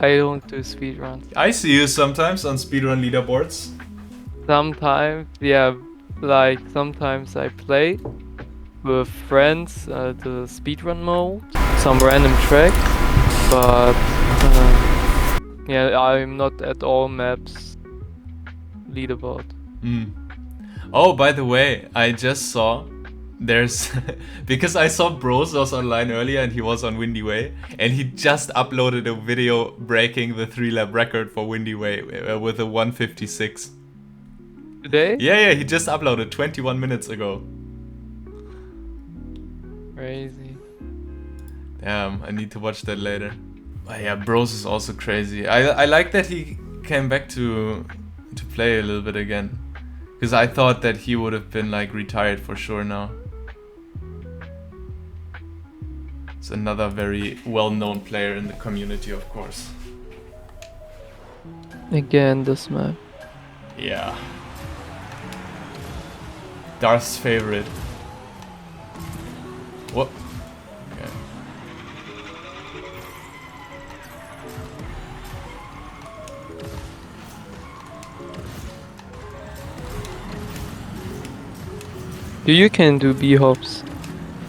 I don't do speedruns. I see you sometimes on speedrun leaderboards. Sometimes, yeah, like sometimes I play with friends the speedrun mode, some random track, but yeah, I'm not at all maps leaderboard. Oh, by the way, I just saw there's because I saw Bros was online earlier and he was on Windy Way and he just uploaded a video breaking the 3-lap record for Windy Way with a 1:56. Today? Yeah, he just uploaded 21 minutes ago. Crazy. Damn, I need to watch that later. But yeah, Bros is also crazy. I like that he came back to play a little bit again. Because I thought that he would have been like retired for sure now. It's another very well-known player in the community, of course. Again, this map. Yeah. Darth's favorite. What? Okay. You can do B-hops.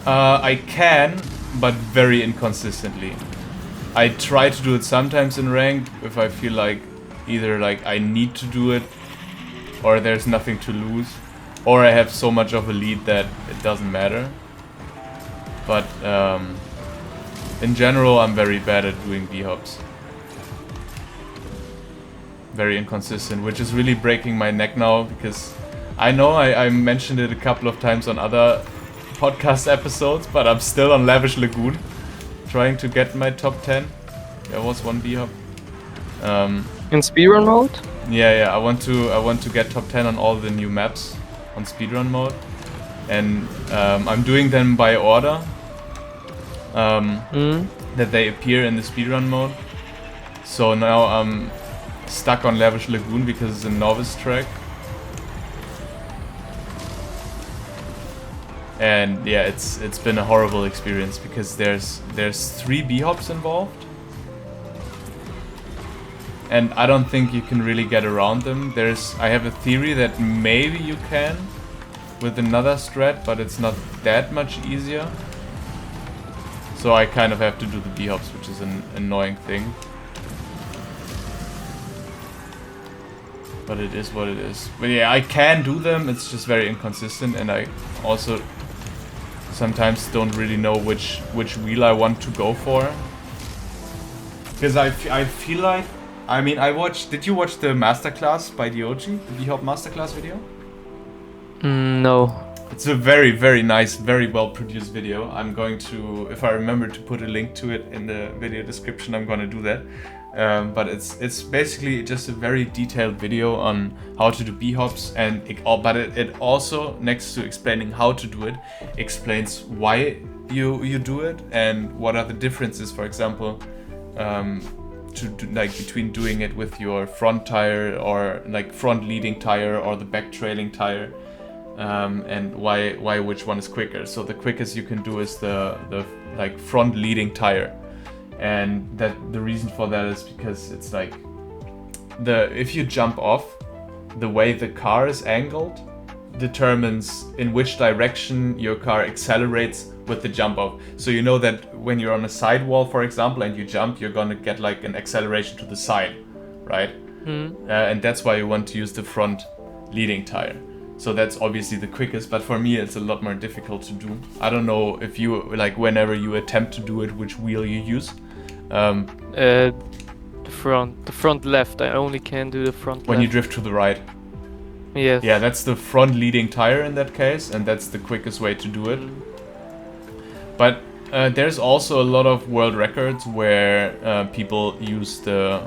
I can, but very inconsistently. I try to do it sometimes in rank if I feel like either like I need to do it or there's nothing to lose or I have so much of a lead that it doesn't matter. But in general I'm very bad at doing B-hops. Very inconsistent, which is really breaking my neck now because I know I mentioned it a couple of times on other podcast episodes, but I'm still on Lavish Lagoon, trying to get my top 10. There was one B-hop. In speedrun mode? Yeah. I want to get top 10 on all the new maps on speedrun mode, and I'm doing them by order that they appear in the speedrun mode. So now I'm stuck on Lavish Lagoon because it's a novice track. And yeah, it's been a horrible experience because there's 3 B-hops involved. And I don't think you can really get around them. I have a theory that maybe you can with another strat, but it's not that much easier. So I kind of have to do the B-hops, which is an annoying thing. But it is what it is. But yeah, I can do them, it's just very inconsistent, and I also sometimes don't really know which wheel I want to go for. Because I feel like, I mean, did you watch the masterclass by the OG? The B-hop masterclass video? No. It's a very, very nice, very well produced video. I'm going to, if I remember to put a link to it in the video description, I'm going to do that. But it's basically just a very detailed video on how to do b-hops, and it also, next to explaining how to do it, explains why you do it and what are the differences, for example, like between doing it with your front tire or like front leading tire or the back trailing tire. And why which one is quicker. So the quickest you can do is the like front leading tire, and that the reason for that is because it's like if you jump off, the way the car is angled determines in which direction your car accelerates with the jump off. So you know that when you're on a sidewall, for example, and you jump, you're gonna get like an acceleration to the side, right? And that's why you want to use the front leading tire. So that's obviously the quickest, but for me it's a lot more difficult to do. I don't know if you, like, whenever you attempt to do it, which wheel you use. The front left. I only can do the front when left. you drift to the right. Yes. Yeah, that's the front leading tire in that case, and that's the quickest way to do it. But there's also a lot of world records where people use the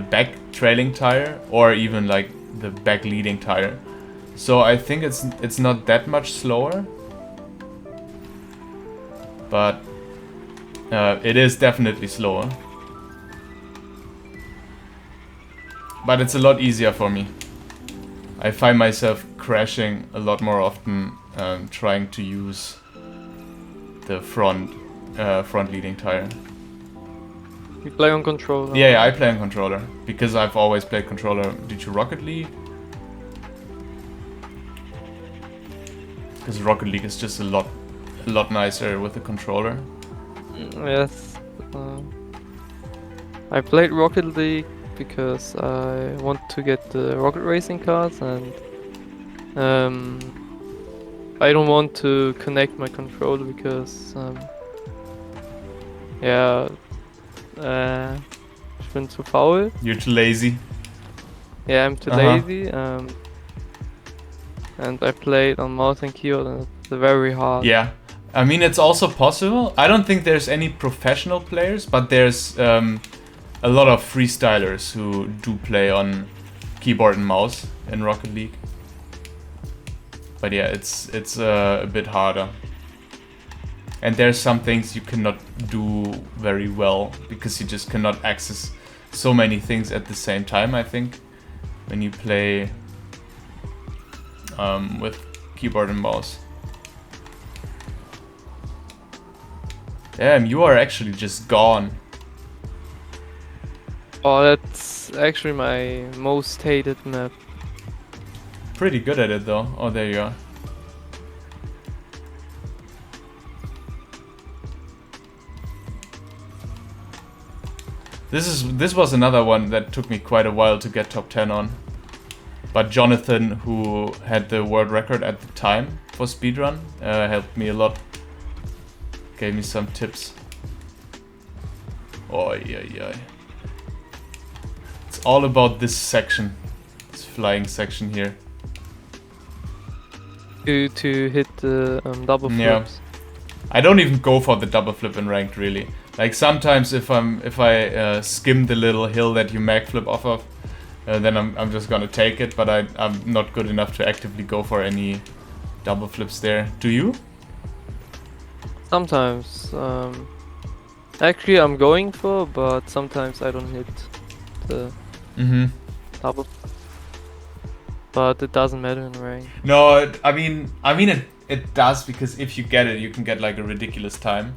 back trailing tire or even like the back leading tire. So I think it's not that much slower, but it is definitely slower. But it's a lot easier for me. I find myself crashing a lot more often trying to use the front leading tire. You play on controller? Yeah, I play on controller because I've always played controller due to Rocket League. Because Rocket League is just a lot nicer with the controller. Yes. I played Rocket League because I want to get the rocket racing cards, and I don't want to connect my controller because ich bin zu faul. You're too lazy. Yeah, I'm too lazy. And I played on mouse and keyboard, and it's very hard. Yeah, I mean, it's also possible. I don't think there's any professional players, but there's a lot of freestylers who do play on keyboard and mouse in Rocket League. But yeah, it's a bit harder. And there's some things you cannot do very well because you just cannot access so many things at the same time, I think, when you play with keyboard and mouse. Damn, you are actually just gone. Oh, that's actually my most hated map. Pretty good at it though. Oh, there you are. This was another one that took me quite a while to get top 10 on. But Jonathan, who had the world record at the time for speedrun, helped me a lot. Gave me some tips. Oh, yeah. It's all about this section. This flying section here. To hit the double flips. Yeah. I don't even go for the double flip in ranked, really. Like sometimes if I skim the little hill that you mag flip off of, then I'm just gonna take it, but I'm not good enough to actively go for any double flips there. Do you? Sometimes. Actually, I'm going for, but sometimes I don't hit the double. But it doesn't matter in rank. No, I mean it does, because if you get it, you can get like a ridiculous time.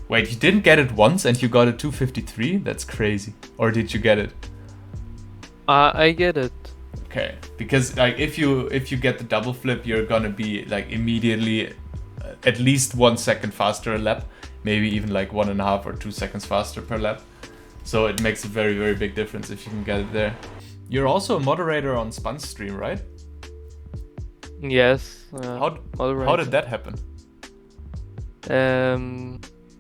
Wait, you didn't get it once and you got a 253? That's crazy. Or did you get it? I get it. Okay, because like if you get the double flip, you're gonna be like immediately at least 1 second faster a lap, maybe even like 1.5 or 2 seconds faster per lap. So it makes a very, very big difference if you can get it there. You're also a moderator on Spun's stream, right? Yes. How did that happen?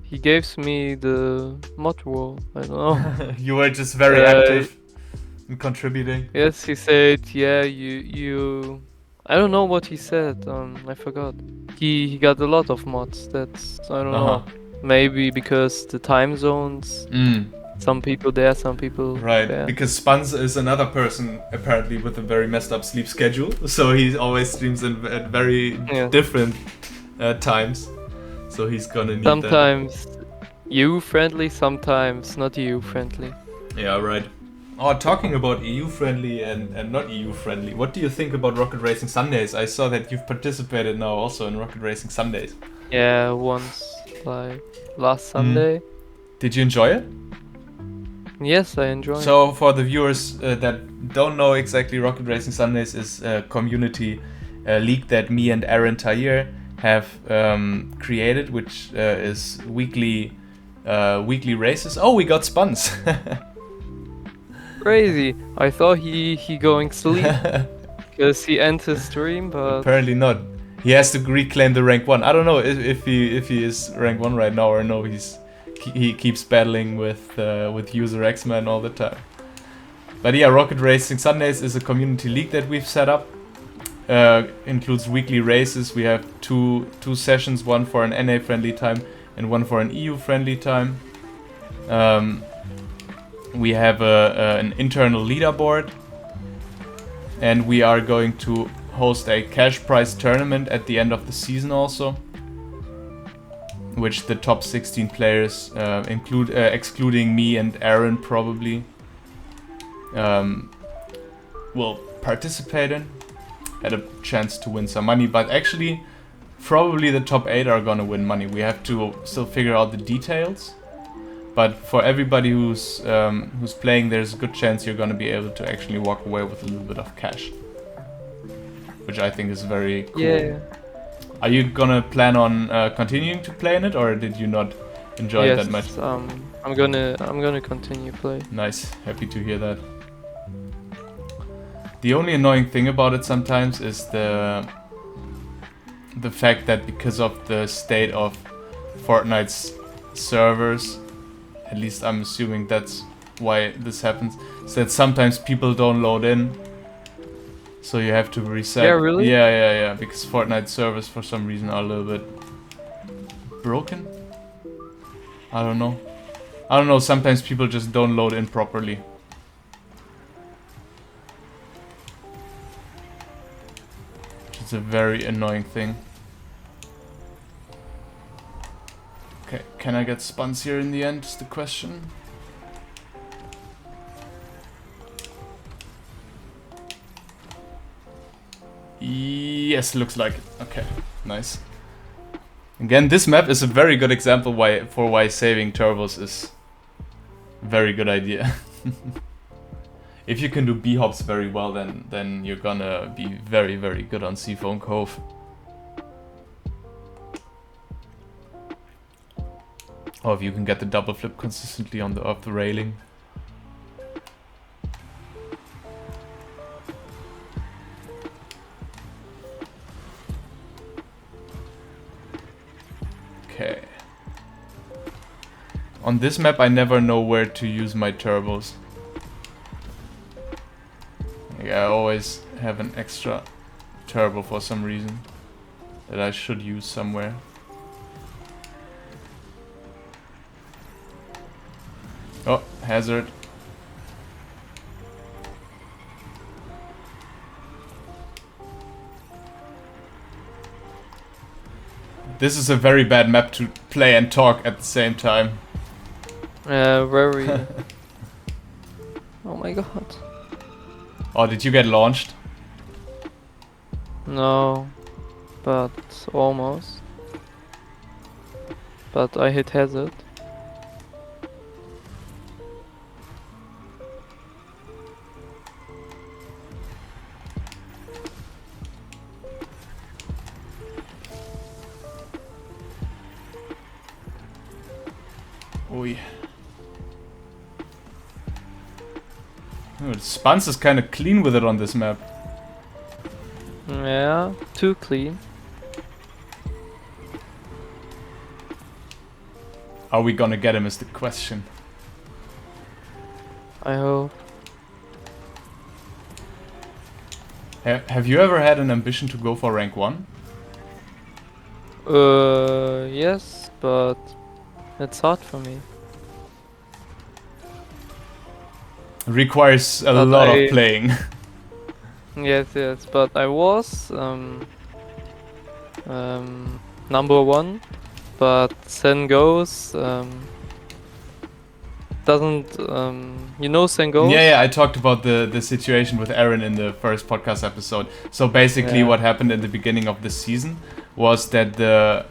He gave me the mod wall. I don't know. You were just very active and contributing. Yes, he said, yeah, I don't know what he said. I forgot. He got a lot of mods. That's I don't Uh-huh. know. Maybe because the time zones. Some people there, some people Right, there. because Spans is another person apparently with a very messed up sleep schedule, so he always streams at very Yeah. different times. So he's gonna need that. Sometimes EU friendly, sometimes not EU friendly. Yeah, right. Oh, talking about EU friendly and not EU friendly, what do you think about Rocket Racing Sundays? I saw that you've participated now also in Rocket Racing Sundays. Yeah, once like last Mm. Sunday. Did you enjoy it? Yes, I enjoyed. So, for the viewers that don't know exactly, Rocket Racing Sundays is a community league that me and Aaron Tair have created, which is weekly races. Oh, we got Spuns. Crazy. I thought he going sleep because he enters stream, but Apparently not. He has to reclaim the rank 1. I don't know if he is rank 1 right now or no. He keeps battling with user X-Man all the time. But yeah, Rocket Racing Sundays is a community league that we've set up. Includes weekly races. We have two sessions, one for an NA friendly time and one for an EU friendly time. We have an internal leaderboard, and we are going to host a cash prize tournament at the end of the season also, which the top 16 players, excluding me and Aaron probably, will participate in. Had a chance to win some money, but actually probably the top 8 are gonna win money. We have to still figure out the details, but for everybody who's playing, there's a good chance you're gonna be able to actually walk away with a little bit of cash, which I think is very cool. yeah. Are you gonna plan on continuing to play in it, or did you not enjoy it Yes, that much? I'm gonna continue play. Nice, happy to hear that. The only annoying thing about it sometimes is the fact that because of the state of Fortnite's servers, at least I'm assuming that's why this happens, is that sometimes people don't load in. So you have to reset. Yeah, really? Yeah, because Fortnite servers for some reason are a little bit broken. I don't know, sometimes people just don't load in properly. Which is a very annoying thing. Okay, can I get spuns here in the end is the question. Yes, looks like it. Okay, nice. Again, this map is a very good example why saving turbos is a very good idea. If you can do B-hops very well, then you're gonna be very, very good on Seafoam Cove. Or if you can get the double flip consistently on off the railing. Okay. On this map I never know where to use my turbos. Like, I always have an extra turbo for some reason that I should use somewhere. Oh, hazard. This is a very bad map to play and talk at the same time. Very. Oh my god. Oh, did you get launched? No, but almost. But I hit hazard. Oi. Oh, Spans is kind of clean with it on this map. Yeah, too clean. Are we gonna get him is the question. I hope. Have you ever had an ambition to go for rank 1? Yes, but it's hard for me. Requires a But lot of playing. yes, but I was number 1, but Sen goes doesn't you know Sen goes? Yeah, I talked about the situation with Aaron in the first podcast episode. So basically, what happened in the beginning of the season was that the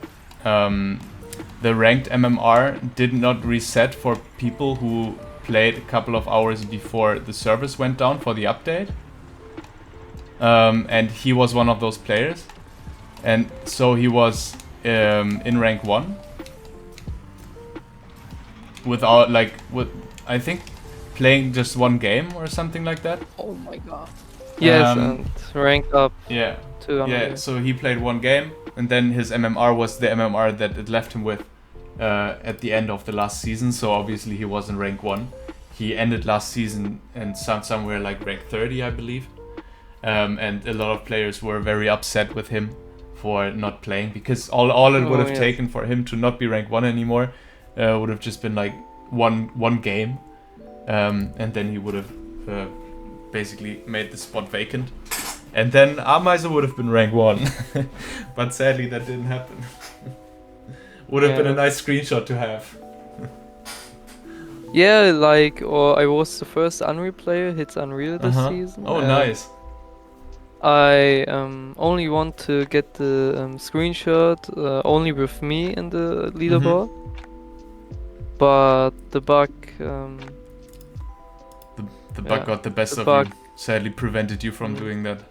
ranked MMR did not reset for people who played a couple of hours before the service went down for the update. And he was one of those players, and so he was in rank 1 without I think playing just one game or something like that. Oh my god. Yes, and ranked up. Yeah. To Unreal. Yeah, so he played one game, and then his MMR was the MMR that it left him with at the end of the last season. So obviously he was in rank 1. He ended last season and somewhere like rank 30, I believe. And a lot of players were very upset with him for not playing, because all it would have taken for him to not be rank 1 anymore would have just been like one game, and then he would have basically made the spot vacant, and then Ameise would have been rank 1. But sadly that didn't happen. Would have been a nice screenshot to have. Yeah, like, or I was the first Unreal player hits Unreal this season. Oh, nice. I only want to get the screenshot only with me in the leaderboard, but the bug the bug got the best of you. Sadly prevented you from doing that.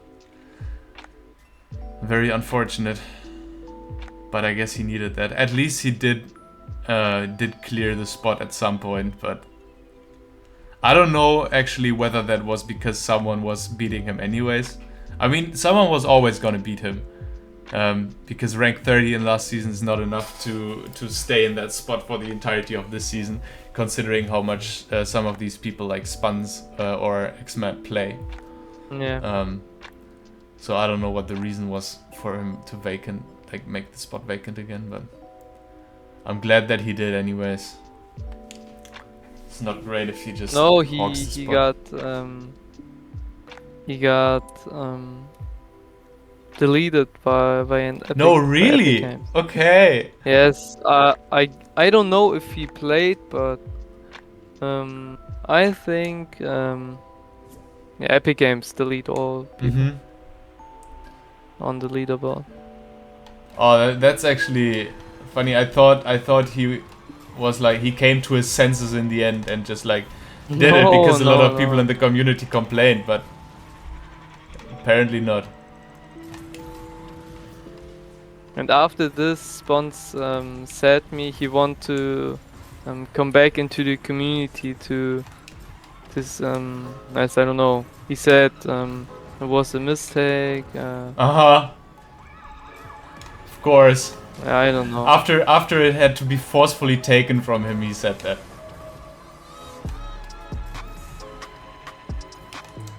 Very unfortunate. But I guess he needed that. At least he did clear the spot at some point, but I don't know actually whether that was because someone was beating him anyways. I mean, someone was always gonna beat him, because rank 30 in last season is not enough to stay in that spot for the entirety of this season, considering how much some of these people like Spuns or Xmat play. Yeah. So I don't know what the reason was for him to make the spot vacant again, but I'm glad that he did anyways. It's not great if he just hogs the spot. He got deleted by an Epic. No, really? Okay. Yes, I don't know if he played, but I think Epic Games delete all people on the leaderboard. Oh, that's actually funny. I thought he was like, he came to his senses in the end and just like did it because a lot of people in the community complained, but apparently not. And after this, Spons said me he want to come back into the community to this as I don't know. He said it was a mistake. Of course. I don't know. After it had to be forcefully taken from him, he said that.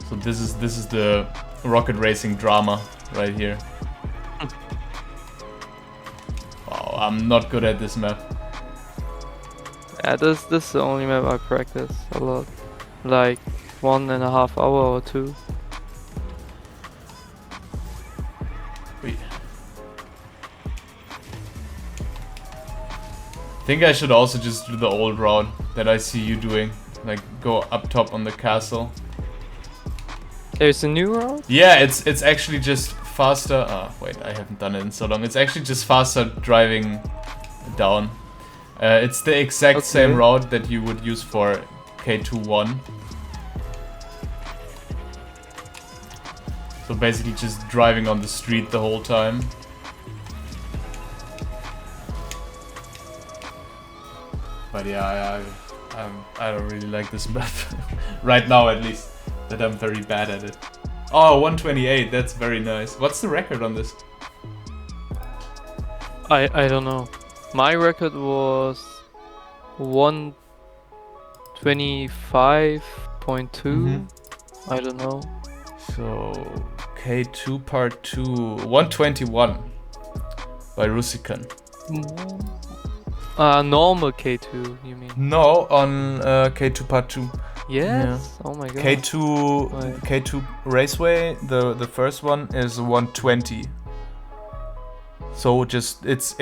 So this is the rocket racing drama right here. Wow, I'm not good at this map. Yeah, this is the only map I practice a lot. Like 1.5 hour or 2. Wait. I think I should also just do the old route that I see you doing. Like go up top on the castle. There's a new route? Yeah, it's actually just faster. Wait, I haven't done it in so long. It's actually just faster driving down. It's the exact same route that you would use for K21. So basically just driving on the street the whole time. But yeah, I don't really like this map. Right now at least. That I'm very bad at it. Oh, 128, that's very nice. What's the record on this? I don't know. My record was 125.2. I don't know. So K2 Part 2. 121 by Rusikan. Normal K2, you mean? No, on K2 Part 2. Yes. Yeah. Oh my god. K2 Raceway, the first one is 120. So just it's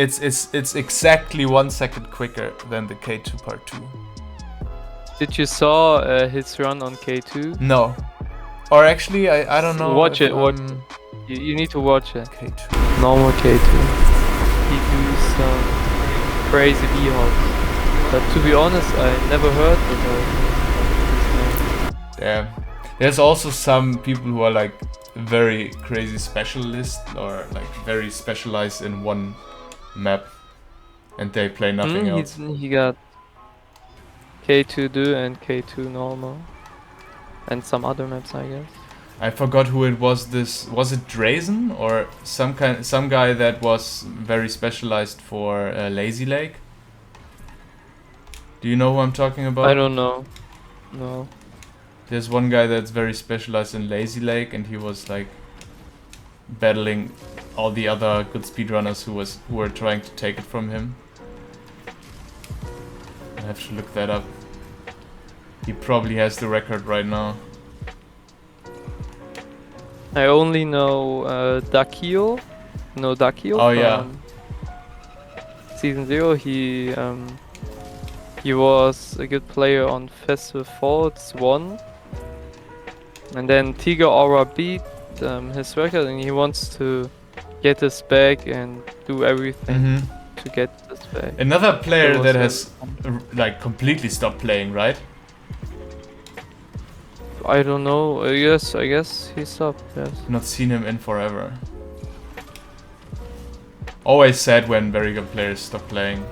exactly 1 second quicker than the K2 Part 2. Did you saw his run on K2? No. Or actually, I don't know. Watch it. You need to watch it. K2. Normal K2. He do some crazy V-hops. But to be honest, I never heard about this name. Yeah. There's also some people who are like very crazy specialists or like very specialized in one map and they play nothing else. He got K2 do and K2 normal. And some other maps, I guess. I forgot who it was. Was it Drazen or some guy that was very specialized for Lazy Lake? Do you know who I'm talking about? I don't know. No. There's one guy that's very specialized in Lazy Lake, and he was like battling all the other good speedrunners who were trying to take it from him. I have to look that up. He probably has the record right now. I only know Dakio. No, Dakio. Oh yeah. Season 0. He was a good player on Festival Falls 1. And then Tiger Aura beat his record, and he wants to get this back and do everything to get this back. Another player that has like completely stopped playing, right? I don't know. Yes, I guess he stopped. Yes. Not seen him in forever. Always sad when very good players stop playing.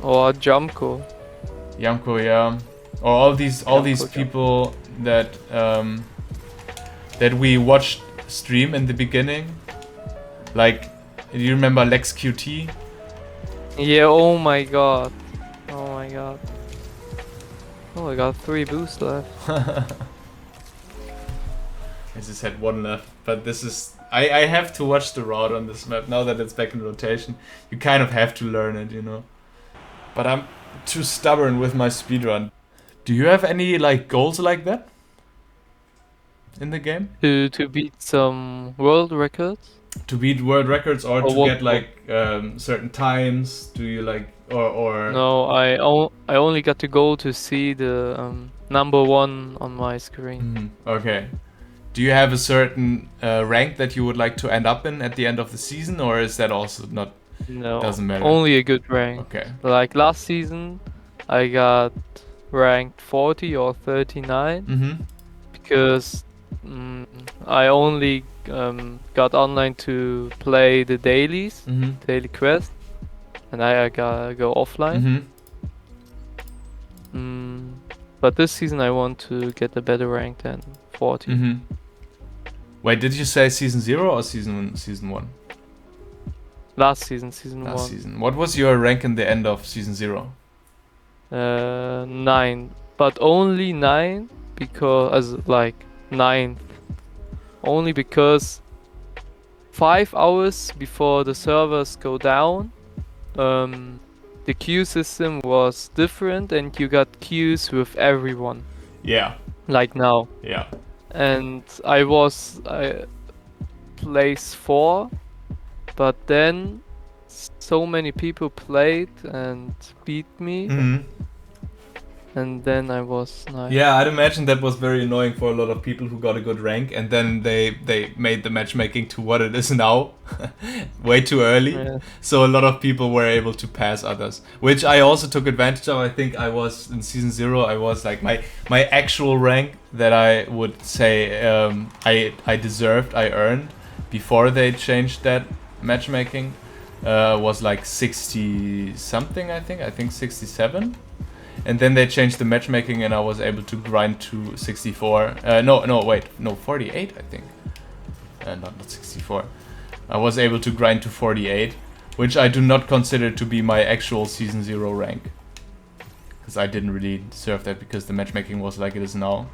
Or Jamco. Yamko, yeah. Or all these people that that we watched stream in the beginning. Like, do you remember Lex QT? Yeah. Oh my god. Oh my god. Oh, I got 3 boosts left. I just had 1 left, but this is... I have to watch the route on this map now that it's back in rotation. You kind of have to learn it, you know. But I'm too stubborn with my speedrun. Do you have any like goals like that in the game? To beat some world records? To beat world records or to get like certain times? Do you like or No, I only got to go to see the number 1 on my screen. Okay. Do you have a certain rank that you would like to end up in at the end of the season, or is that also not? No, doesn't matter. Only a good rank. Okay. Like last season, I got ranked 40 or 39 because I only got online to play the dailies, daily quest, and I gotta go offline. But this season I want to get a better rank than 40. Wait, did you say season 0 or season 1? Last season, season 1. Last season. What was your rank in the end of season 0? 9, but only 9 because like 9th. Only because 5 hours before the servers go down, the queue system was different and you got queues with everyone. Yeah. Like now. Yeah. And I was place 4, but then so many people played and beat me. And then I was 9. Yeah, I'd imagine that was very annoying for a lot of people who got a good rank, and then they made the matchmaking to what it is now way too early. Yeah. So a lot of people were able to pass others, which I also took advantage of. I think I was in season 0. I was like my actual rank that I would say I deserved, I earned before they changed that matchmaking was like 60 something. I think 67. And then they changed the matchmaking and I was able to grind to 64. No, 48 I think. Not 64. I was able to grind to 48, which I do not consider to be my actual season 0 rank. Because I didn't really deserve that because the matchmaking was like it is now.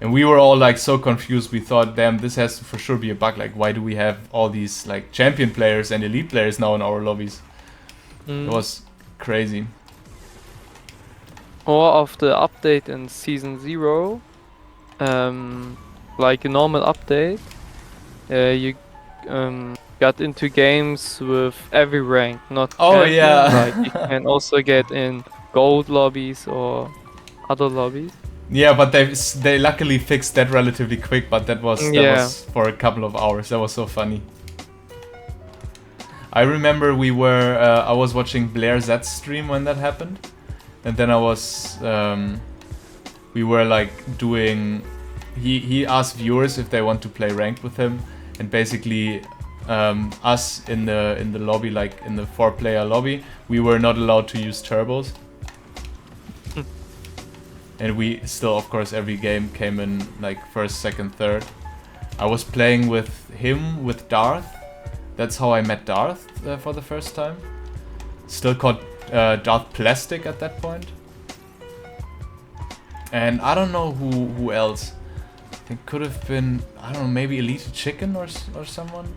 And we were all like so confused. We thought, damn, this has to for sure be a bug. Like, why do we have all these like champion players and elite players now in our lobbies? It was crazy. Or of the update in season 0, like a normal update, you got into games with every rank, not Oh champion. yeah. Like you can also get in gold lobbies or other lobbies. Yeah, but they luckily fixed that relatively quick. But that was for a couple of hours. That was so funny. I remember I was watching Blair Z's stream when that happened, and then we were like doing. He asked viewers if they want to play ranked with him, and basically, us in the lobby, like in the 4-player lobby, we were not allowed to use turbos. And we still, of course, every game came in like first, second, third. I was playing with him, with Darth. That's how I met Darth for the first time. Still called Darth Plastic at that point. And I don't know who else. It could have been, I don't know, maybe Elite Chicken or someone.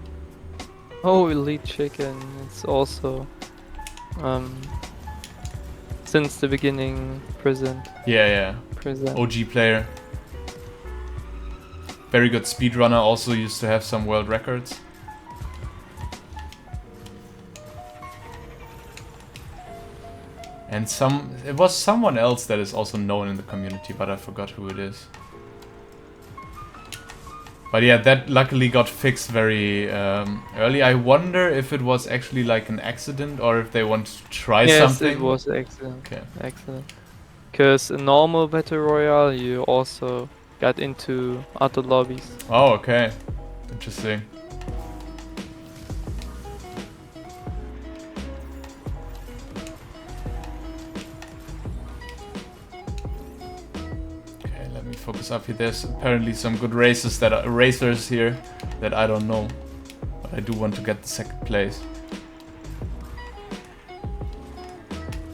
Oh, Elite Chicken. It's also since the beginning present. Yeah. Present. OG player. Very good speedrunner, also used to have some world records. And it was someone else that is also known in the community, but I forgot who it is. But yeah, that luckily got fixed very early. I wonder if it was actually like an accident or if they want to try something. Yes, it was an accident. Okay. Accident. Because in normal Battle Royale, you also got into other lobbies. Oh, okay. Interesting. Okay, let me focus up here. There's apparently some good racers here that I don't know, but I do want to get the second place.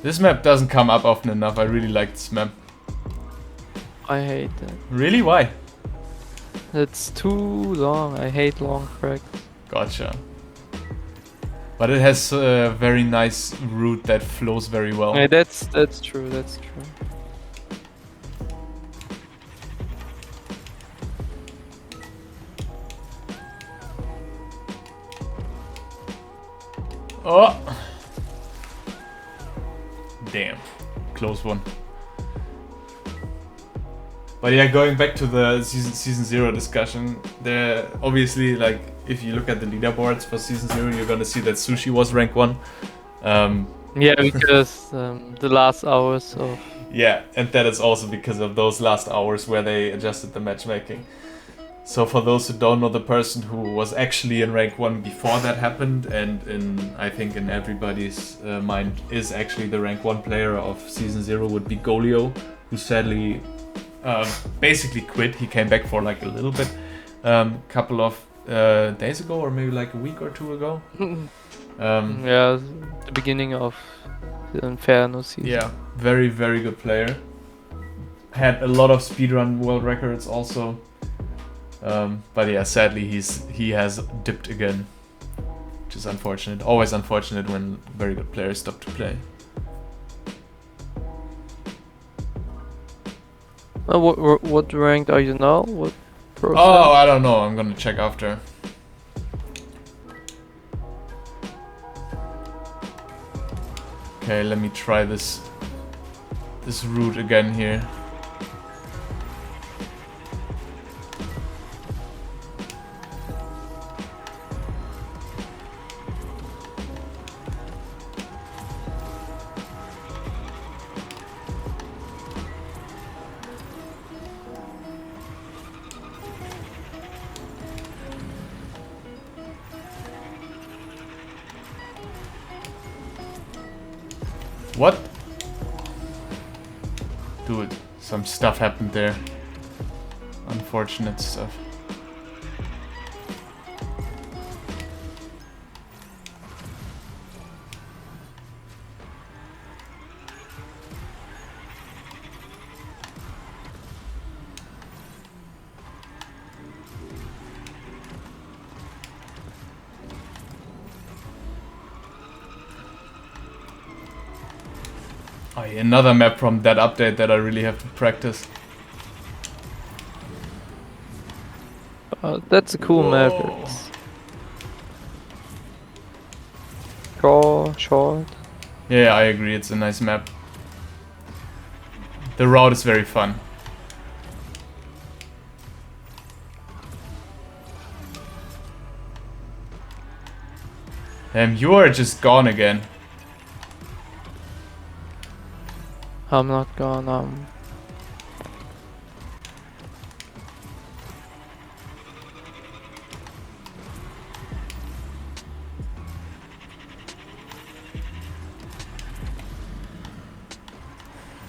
This map doesn't come up often enough. I really like this map. I hate it. Really? Why? It's too long. I hate long tracks. Gotcha. But it has a very nice route that flows very well. Yeah, that's true. That's true. Oh! Damn. Close one. But yeah, going back to the season 0 discussion, there obviously, like, if you look at the leaderboards for season 0, you're gonna see that Sushi was rank 1. Yeah, because the last hours of... Yeah, and that is also because of those last hours where they adjusted the matchmaking. So for those who don't know, the person who was actually in rank 1 before that happened, and I think in everybody's mind is actually the rank 1 player of season 0 would be Golio, who sadly basically quit. He came back for like a little bit, couple of days ago, or maybe like a week or two ago. yeah, the beginning of the Inferno season. Yeah, very, very good player. Had a lot of speedrun world records also. But yeah, sadly he has dipped again, which is unfortunate. Always unfortunate when very good players stop to play. What rank are you now? What process? Oh, I don't know. I'm gonna check after. Okay, let me try this route again here. What? Dude, some stuff happened there. Unfortunate stuff. Oh, yeah, another map from that update that I really have to practice. That's a cool map. Whoa. It's short. Yeah, I agree. It's a nice map. The route is very fun. You are just gone again. I'm not gone.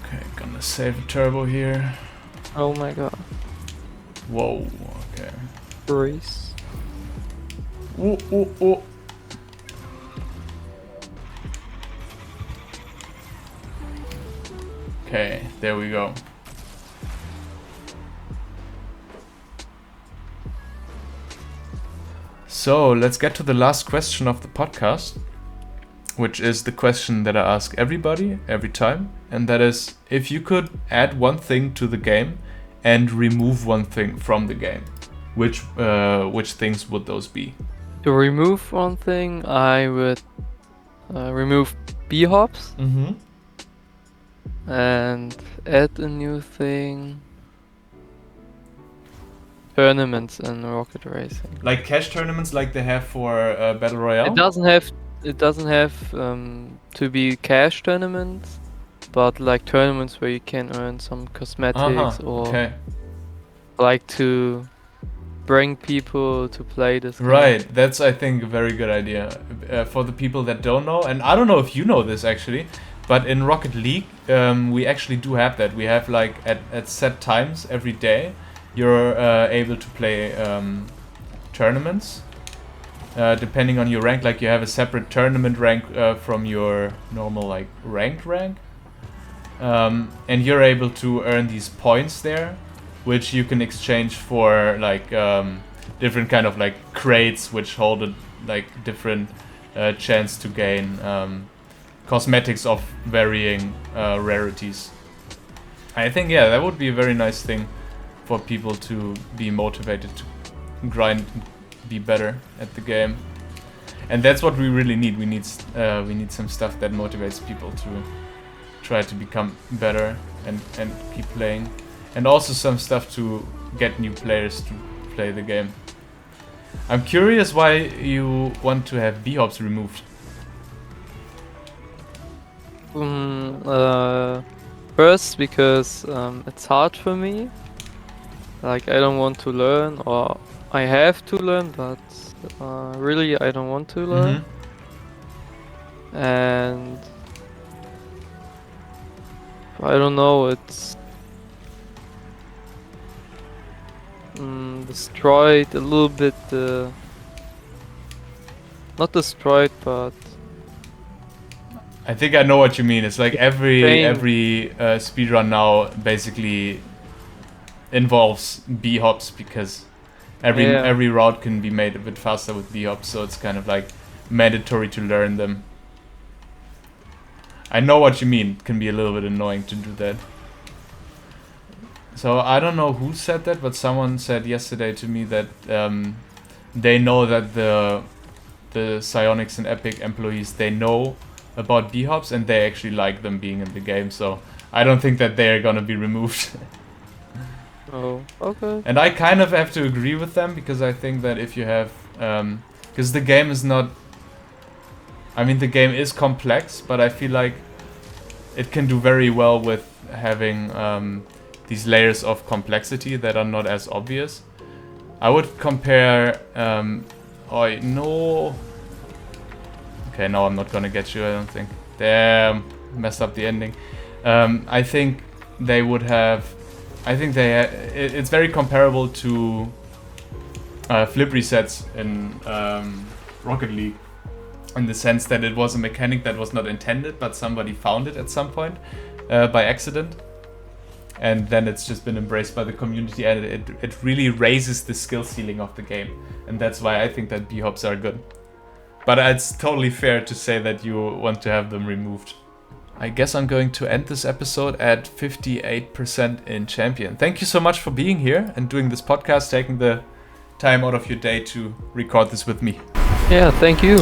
Okay, gonna save a turbo here. Oh my god. Whoa, okay. Brace. Ooh, ooh, ooh. Okay, there we go. So, let's get to the last question of the podcast, which is the question that I ask everybody every time, and that is, if you could add one thing to the game and remove one thing from the game, which things would those be? To remove one thing, I would remove B-hops Mm-hmm. and add a new thing. Tournaments in rocket racing. Like cash tournaments, like they have for Battle Royale. It doesn't have to be cash tournaments, but like tournaments where you can earn some cosmetics or Okay. like to bring people to play this game. Right, that's I think a very good idea for the people that don't know, and I don't know if you know this actually, but in Rocket League we actually do have that. We have like at set times every day you're able to play tournaments depending on your rank. Like you have a separate tournament rank from your normal like ranked rank, and you're able to earn these points there, which you can exchange for like different kind of like crates which hold a like different chance to gain cosmetics of varying rarities. I think yeah, that would be a very nice thing for people to be motivated to grind and be better at the game. And that's what we really need. We need some stuff that motivates people to try to become better and keep playing. And also some stuff to get new players to play the game. I'm curious why you want to have B-hops removed. First, because it's hard for me. Like I don't want to learn, or I have to learn, but really I don't want to learn. And I don't know, it's destroyed a little bit. Not destroyed, but I think I know what you mean. It's like every speedrun now basically involves B-hops because every route can be made a bit faster with B-hops, so it's kind of like mandatory to learn them. I know what you mean. It can be a little bit annoying to do that. So I don't know who said that, but someone said yesterday to me that they know that the Psyonix and Epic employees, they know about B-hops and they actually like them being in the game, so I don't think that they're gonna be removed. oh, okay. And I kind of have to agree with them, because I think that if you have because the game is not, I mean the game is complex, but I feel like it can do very well with having these layers of complexity that are not as obvious. I would compare oh no. Okay, no, I'm not gonna get you, I don't think. Damn, messed up the ending. I think they would have, I think it's very comparable to flip resets in Rocket League, in the sense that it was a mechanic that was not intended, but somebody found it at some point by accident. And then it's just been embraced by the community, and it really raises the skill ceiling of the game. And that's why I think that B-hops are good. But it's totally fair to say that you want to have them removed. I guess I'm going to end this episode at 58% in champion. Thank you so much for being here and doing this podcast, taking the time out of your day to record this with me. Yeah, thank you.